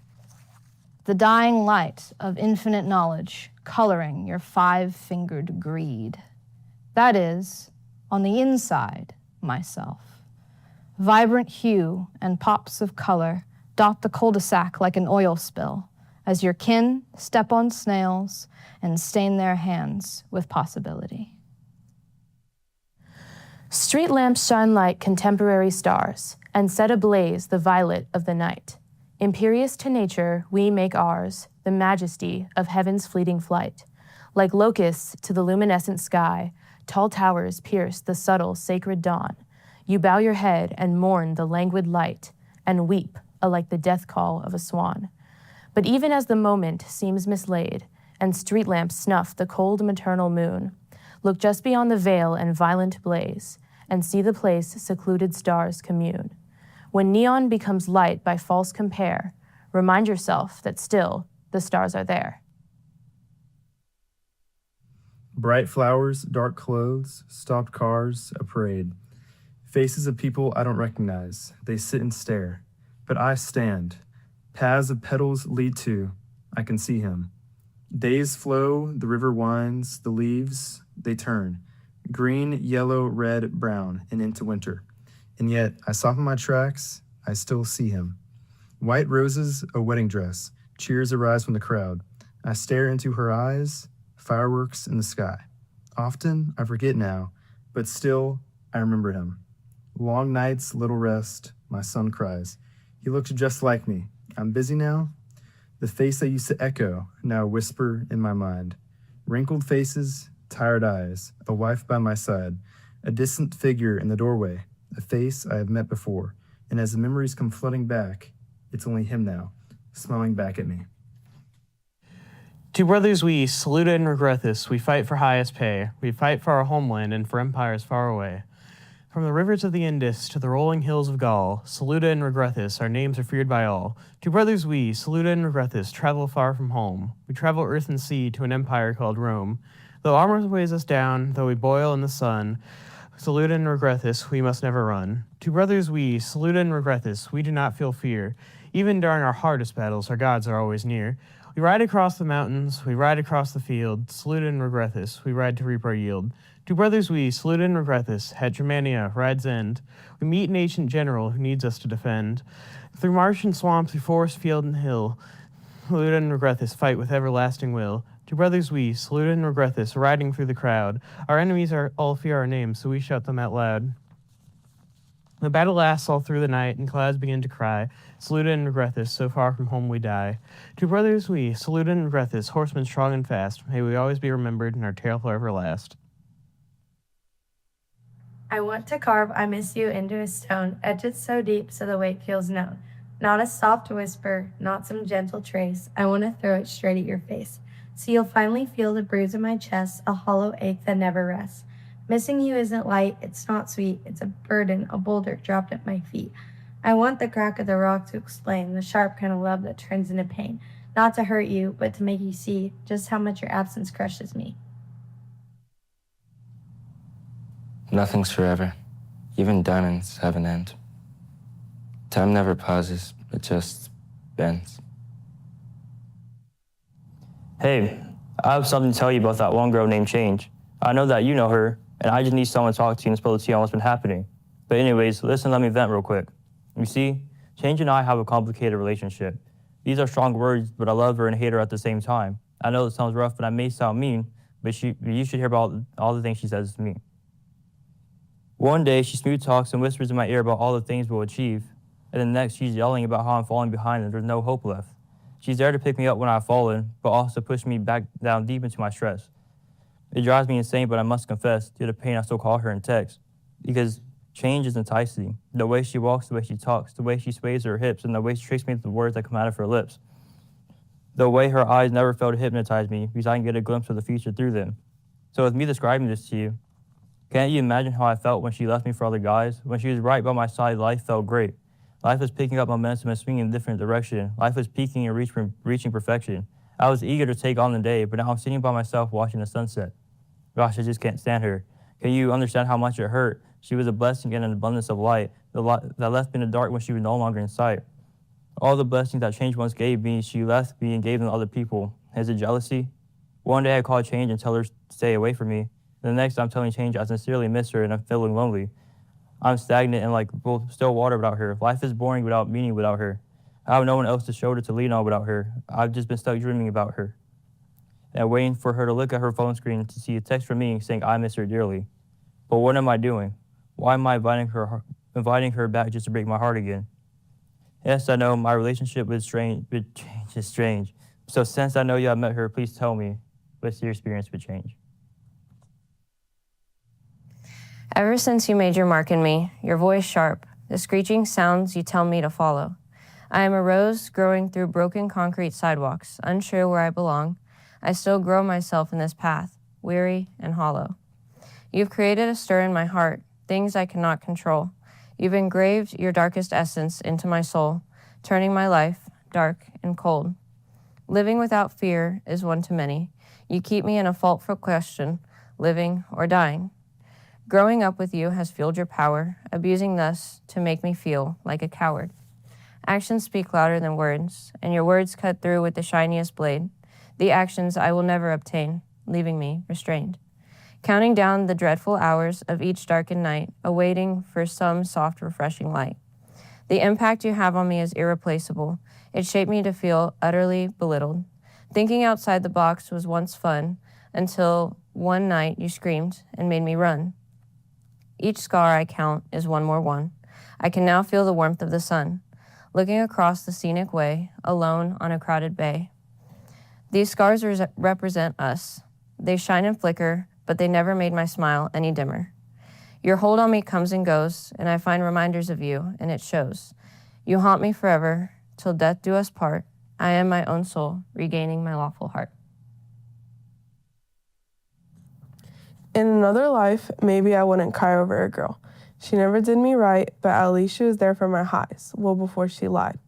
the dying light of infinite knowledge coloring your five-fingered greed. That is, on the inside, myself. Vibrant hue and pops of color dot the cul-de-sac like an oil spill as your kin step on snails and stain their hands with possibility. Street lamps shine like contemporary stars and set ablaze the violet of the night. Imperious to nature, we make ours the majesty of heaven's fleeting flight. Like locusts to the luminescent sky, tall towers pierce the subtle sacred dawn. You bow your head and mourn the languid light and weep like the death call of a swan. But even as the moment seems mislaid and street lamps snuff the cold maternal moon, look just beyond the veil and violent blaze and see the place secluded stars commune. When neon becomes light by false compare, remind yourself that still the stars are there. Bright flowers, dark clothes, stopped cars, a parade. Faces of people I don't recognize. They sit and stare. But I stand. Paths of petals lead to. I can see him. Days flow, the river winds, the leaves, they turn. Green, yellow, red, brown, and into winter. And yet, I soften my tracks, I still see him. White roses, a wedding dress. Cheers arise from the crowd. I stare into her eyes, fireworks in the sky. Often, I forget now, but still, I remember him. Long nights, little rest, my son cries. He looks just like me. I'm busy now. The face that used to echo, now whisper in my mind. Wrinkled faces, tired eyes, a wife by my side, a distant figure in the doorway, a face I have met before. And as the memories come flooding back, it's only him now, smiling back at me. Two brothers we, Saluda and Regrethus, we fight for highest pay. We fight for our homeland and for empires far away. From the rivers of the Indus to the rolling hills of Gaul, Saluda and Regrethus, our names are feared by all. Two brothers we, Saluda and Regrethus, travel far from home. We travel earth and sea to an empire called Rome. Though armor weighs us down, though we boil in the sun, Saluda and Regrethus, we must never run. Two brothers we, Saluda and Regrethus, we do not feel fear. Even during our hardest battles, our gods are always near. We ride across the mountains, we ride across the field, Saluda and Regrethus, we ride to reap our yield. Two brothers we, Saluda and Regrethus, at Germania, ride's end. We meet an ancient general who needs us to defend. Through marsh and swamp, through forest, field, and hill, Saluda and Regrethus fight with everlasting will. Two brothers we, Saluda and Regrethus, riding through the crowd. Our enemies all fear our names, so we shout them out loud. The battle lasts all through the night, and clouds begin to cry. Saluda and Regrethus, so far from home we die. Two brothers we, Saluda and Regrethus, horsemen strong and fast. May we always be remembered, and our tale forever last. I want to carve I miss you into a stone, etch it so deep so the weight feels known. Not a soft whisper, not some gentle trace. I want to throw it straight at your face. So you'll finally feel the bruise in my chest, a hollow ache that never rests. Missing you isn't light, it's not sweet, it's a burden, a boulder dropped at my feet. I want the crack of the rock to explain, the sharp kind of love that turns into pain. Not to hurt you, but to make you see just how much your absence crushes me. Nothing's forever. Even diamonds have an end. Time never pauses, it just bends. Hey, I have something to tell you about that one girl named Change. I know that you know her, and I just need someone to talk to you and spill the tea on what's been happening. But anyways, listen, let me vent real quick. You see, Change and I have a complicated relationship. These are strong words, but I love her and hate her at the same time. I know it sounds rough, but I may sound mean, but you should hear about all the things she says to me. One day, she smooth talks and whispers in my ear about all the things we'll achieve, and then next, she's yelling about how I'm falling behind and there's no hope left. She's there to pick me up when I've fallen, but also push me back down deep into my stress. It drives me insane, but I must confess, due to pain, I still call her in text, because Change is enticing. The way she walks, the way she talks, the way she sways her hips, and the way she tricks me with the words that come out of her lips. The way her eyes never fail to hypnotize me, because I can get a glimpse of the future through them. So with me describing this to you, can't you imagine how I felt when she left me for other guys? When she was right by my side, life felt great. Life was picking up momentum and swinging in a different direction. Life was peaking and reaching perfection. I was eager to take on the day, but now I'm sitting by myself watching the sunset. Gosh, I just can't stand her. Can you understand how much it hurt? She was a blessing and an abundance of light that left me in the dark when she was no longer in sight. All the blessings that change once gave me, she left me and gave them to other people. Is it jealousy? One day I call change and tell her to stay away from me. The next I'm telling change I sincerely miss her and I'm feeling lonely. I'm stagnant and like still water without her. Life is boring without meaning without her. I have no one else to shoulder to lean on without her. I've just been stuck dreaming about her and waiting for her to look at her phone screen to see a text from me saying I miss her dearly. But what am I doing? Why am I inviting her back just to break my heart again? Yes, I know my relationship with change is strange. So since I know you have met her, please tell me, what's your experience with change? Ever since you made your mark in me, your voice sharp, the screeching sounds you tell me to follow. I am a rose growing through broken concrete sidewalks, unsure where I belong. I still grow myself in this path, weary and hollow. You've created a stir in my heart, things I cannot control. You've engraved your darkest essence into my soul, turning my life dark and cold. Living without fear is one too many. You keep me in a faultful question, living or dying. Growing up with you has fueled your power, abusing thus to make me feel like a coward. Actions speak louder than words, and your words cut through with the shiniest blade. The actions I will never obtain, leaving me restrained. Counting down the dreadful hours of each darkened night, awaiting for some soft, refreshing light. The impact you have on me is irreplaceable. It shaped me to feel utterly belittled. Thinking outside the box was once fun, until one night you screamed and made me run. Each scar I count is one more one. I can now feel the warmth of the sun, looking across the scenic way, alone on a crowded bay. These scars represent us. They shine and flicker, but they never made my smile any dimmer. Your hold on me comes and goes, and I find reminders of you, and it shows. You haunt me forever, till death do us part. I am my own soul, regaining my lawful heart. In another life, maybe I wouldn't cry over a girl. She never did me right, but at least she was there for my highs, well before she lied.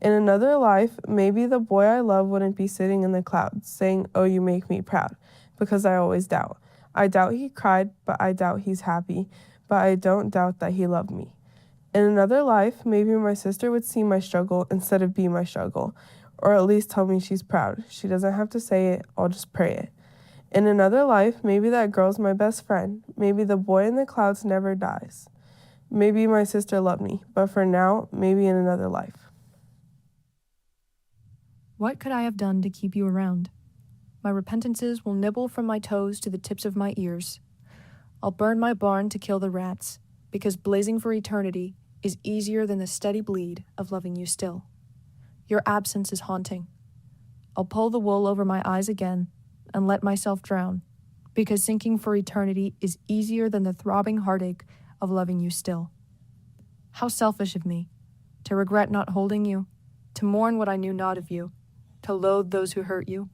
In another life, maybe the boy I love wouldn't be sitting in the clouds, saying, "Oh, you make me proud," because I always doubt. I doubt he cried, but I doubt he's happy, but I don't doubt that he loved me. In another life, maybe my sister would see my struggle instead of be my struggle, or at least tell me she's proud. She doesn't have to say it, I'll just pray it. In another life, maybe that girl's my best friend. Maybe the boy in the clouds never dies. Maybe my sister loved me, but for now, maybe in another life. What could I have done to keep you around? My repentances will nibble from my toes to the tips of my ears. I'll burn my barn to kill the rats, because blazing for eternity is easier than the steady bleed of loving you still. Your absence is haunting. I'll pull the wool over my eyes again and let myself drown, because sinking for eternity is easier than the throbbing heartache of loving you still. How selfish of me, to regret not holding you, to mourn what I knew not of you, to loathe those who hurt you.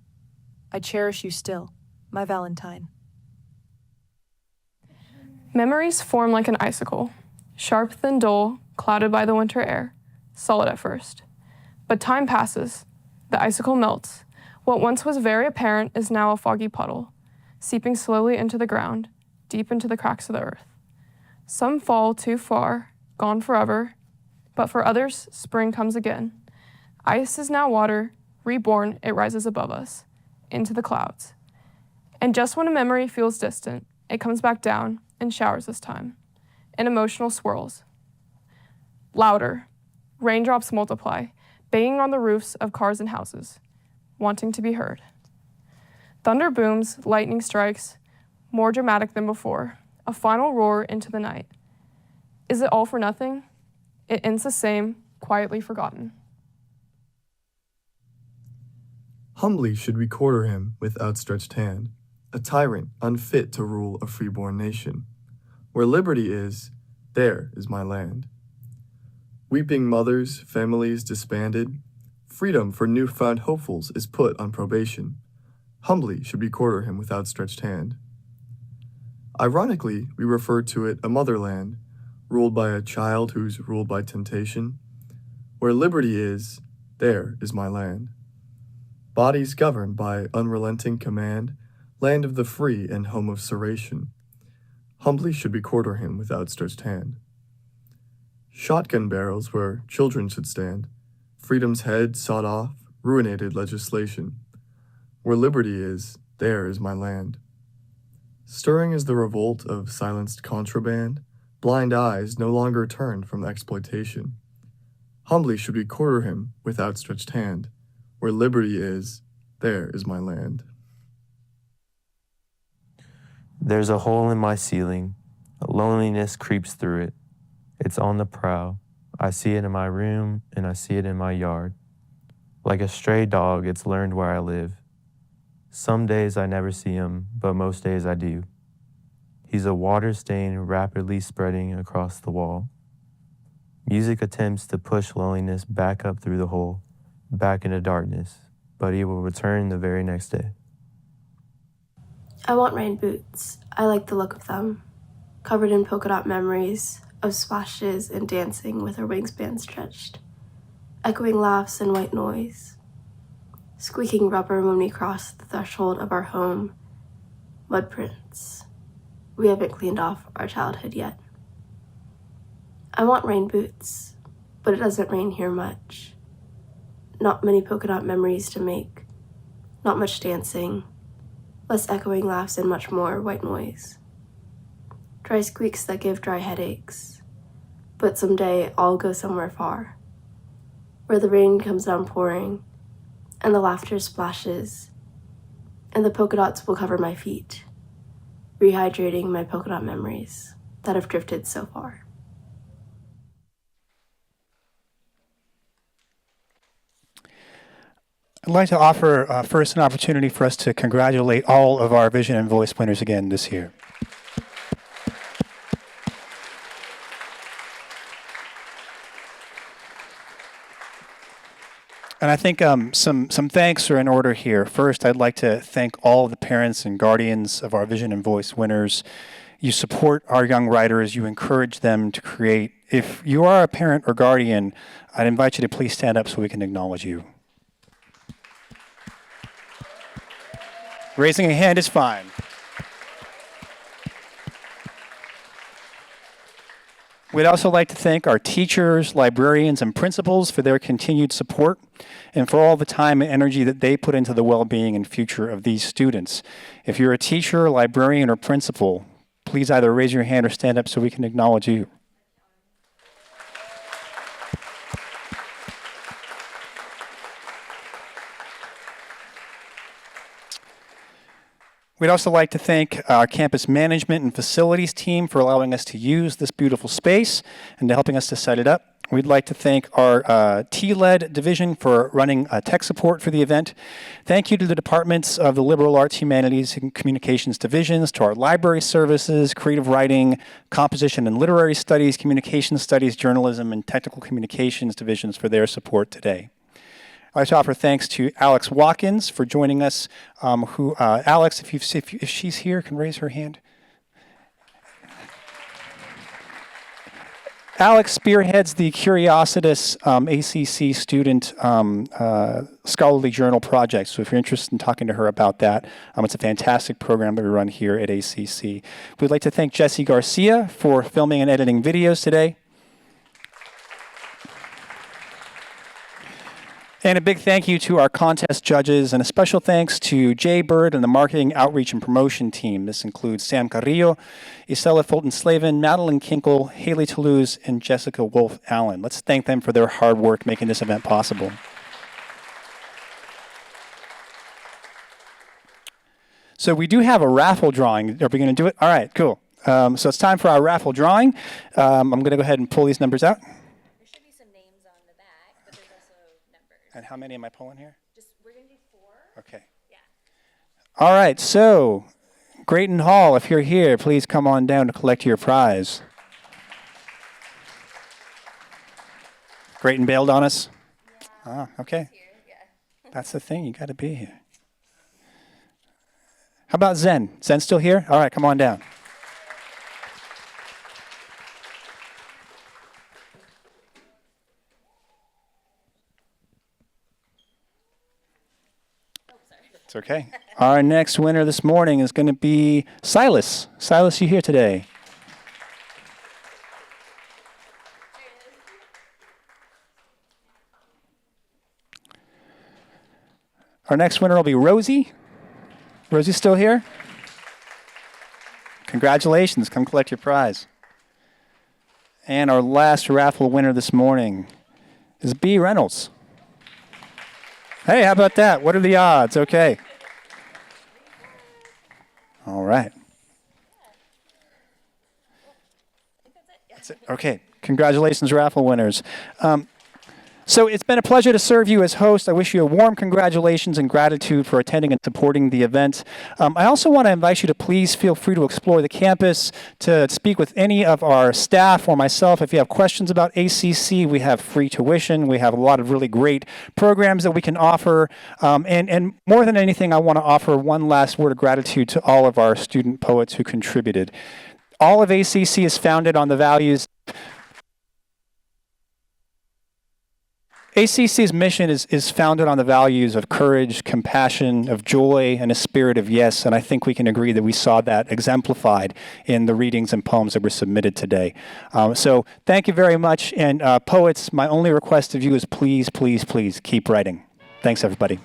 I cherish you still, my Valentine. Memories form like an icicle, sharp then dull, clouded by the winter air, solid at first. But time passes, the icicle melts. What once was very apparent is now a foggy puddle, seeping slowly into the ground, deep into the cracks of the earth. Some fall too far, gone forever, but for others, spring comes again. Ice is now water, reborn, it rises above us, into the clouds. And just when a memory feels distant, it comes back down in showers this time, in emotional swirls. Louder, raindrops multiply, banging on the roofs of cars and houses, wanting to be heard. Thunder booms, lightning strikes, more dramatic than before, a final roar into the night. Is it all for nothing? It ends the same, quietly forgotten. Humbly should we quarter him with outstretched hand, a tyrant unfit to rule a freeborn nation. Where liberty is, there is my land. Weeping mothers, families disbanded, freedom for newfound hopefuls is put on probation. Humbly should we quarter him with outstretched hand. Ironically, we refer to it a motherland, ruled by a child who's ruled by temptation. Where liberty is, there is my land. Bodies governed by unrelenting command, land of the free and home of serration. Humbly should we quarter him with outstretched hand. Shotgun barrels where children should stand, freedom's head sawed off, ruinated legislation. Where liberty is, there is my land. Stirring is the revolt of silenced contraband, blind eyes no longer turned from exploitation. Humbly should we quarter him with outstretched hand. Where liberty is, there is my land. There's a hole in my ceiling. Loneliness creeps through it. It's on the prowl. I see it in my room, and I see it in my yard. Like a stray dog, it's learned where I live. Some days I never see him, but most days I do. He's a water stain rapidly spreading across the wall. Music attempts to push loneliness back up through the hole, back into darkness, but he will return the very next day. I want rain boots. I like the look of them, covered in polka dot memories of splashes and dancing with her wingspan stretched, echoing laughs and white noise, squeaking rubber when we cross the threshold of our home, mud prints. We haven't cleaned off our childhood yet. I want rain boots, but it doesn't rain here much. Not many polka dot memories to make, not much dancing, less echoing laughs and much more white noise. Dry squeaks that give dry headaches, but someday I'll go somewhere far, where the rain comes down pouring, and the laughter splashes, and the polka dots will cover my feet, rehydrating my polka dot memories that have drifted so far. I'd like to offer first an opportunity for us to congratulate all of our Vision and Voice winners again this year. And I think some thanks are in order here. First, I'd like to thank all of the parents and guardians of our Vision and Voice winners. You support our young writers. You encourage them to create. If you are a parent or guardian, I'd invite you to please stand up so we can acknowledge you. Raising a hand is fine. We'd also like to thank our teachers, librarians, and principals for their continued support and for all the time and energy that they put into the well-being and future of these students. If you're a teacher, librarian, or principal, please either raise your hand or stand up so we can acknowledge you. We'd also like to thank our campus management and facilities team for allowing us to use this beautiful space and to helping us to set it up. We'd like to thank our T-led division for running tech support for the event. Thank you to the departments of the Liberal Arts, Humanities, and Communications divisions, to our library services, creative writing, composition and literary studies, communication studies, journalism, and technical communications divisions for their support today. I'd like to offer thanks to Alex Watkins for joining us. Alex, if she's here, can raise her hand. Alex spearheads the Curiositas ACC student scholarly journal project. So if you're interested in talking to her about that, it's a fantastic program that we run here at ACC. We'd like to thank Jesse Garcia for filming and editing videos today. And a big thank you to our contest judges, and a special thanks to Jay Bird and the Marketing Outreach and Promotion team. This includes Sam Carrillo, Isela Fulton-Slavin, Madeline Kinkle, Haley Toulouse, and Jessica Wolf-Allen. Let's thank them for their hard work making this event possible. So we do have a raffle drawing. Are we going to do it? All right, cool. So it's time for our raffle drawing. I'm going to go ahead and pull these numbers out. And how many am I pulling here? We're going to do 4. Okay. Yeah. All right, so Grayton Hall, if you're here, please come on down to collect your prize. Grayton bailed on us? Yeah. Okay. That's the thing, you got to be here. How about Zen? Zen still here? All right, come on down. It's okay. Our next winner this morning is going to be Silas. Silas, you here today? Our next winner will be Rosie. Rosie's still here? Congratulations. Come collect your prize. And our last raffle winner this morning is B. Reynolds. Hey, how about that? What are the odds? Okay. All right. That's it. Okay. Congratulations, raffle winners. So it's been a pleasure to serve you as host. I wish you a warm congratulations and gratitude for attending and supporting the event. I also want to invite you to please feel free to explore the campus, to speak with any of our staff or myself. If you have questions about ACC, we have free tuition. We have a lot of really great programs that we can offer. And more than anything, I want to offer one last word of gratitude to all of our student poets who contributed. All of ACC is founded on the values. ACC's mission is founded on the values of courage, compassion, of joy, and a spirit of yes, and I think we can agree that we saw that exemplified in the readings and poems that were submitted today. So thank you very much, and poets, my only request of you is please, please, please keep writing. Thanks, everybody.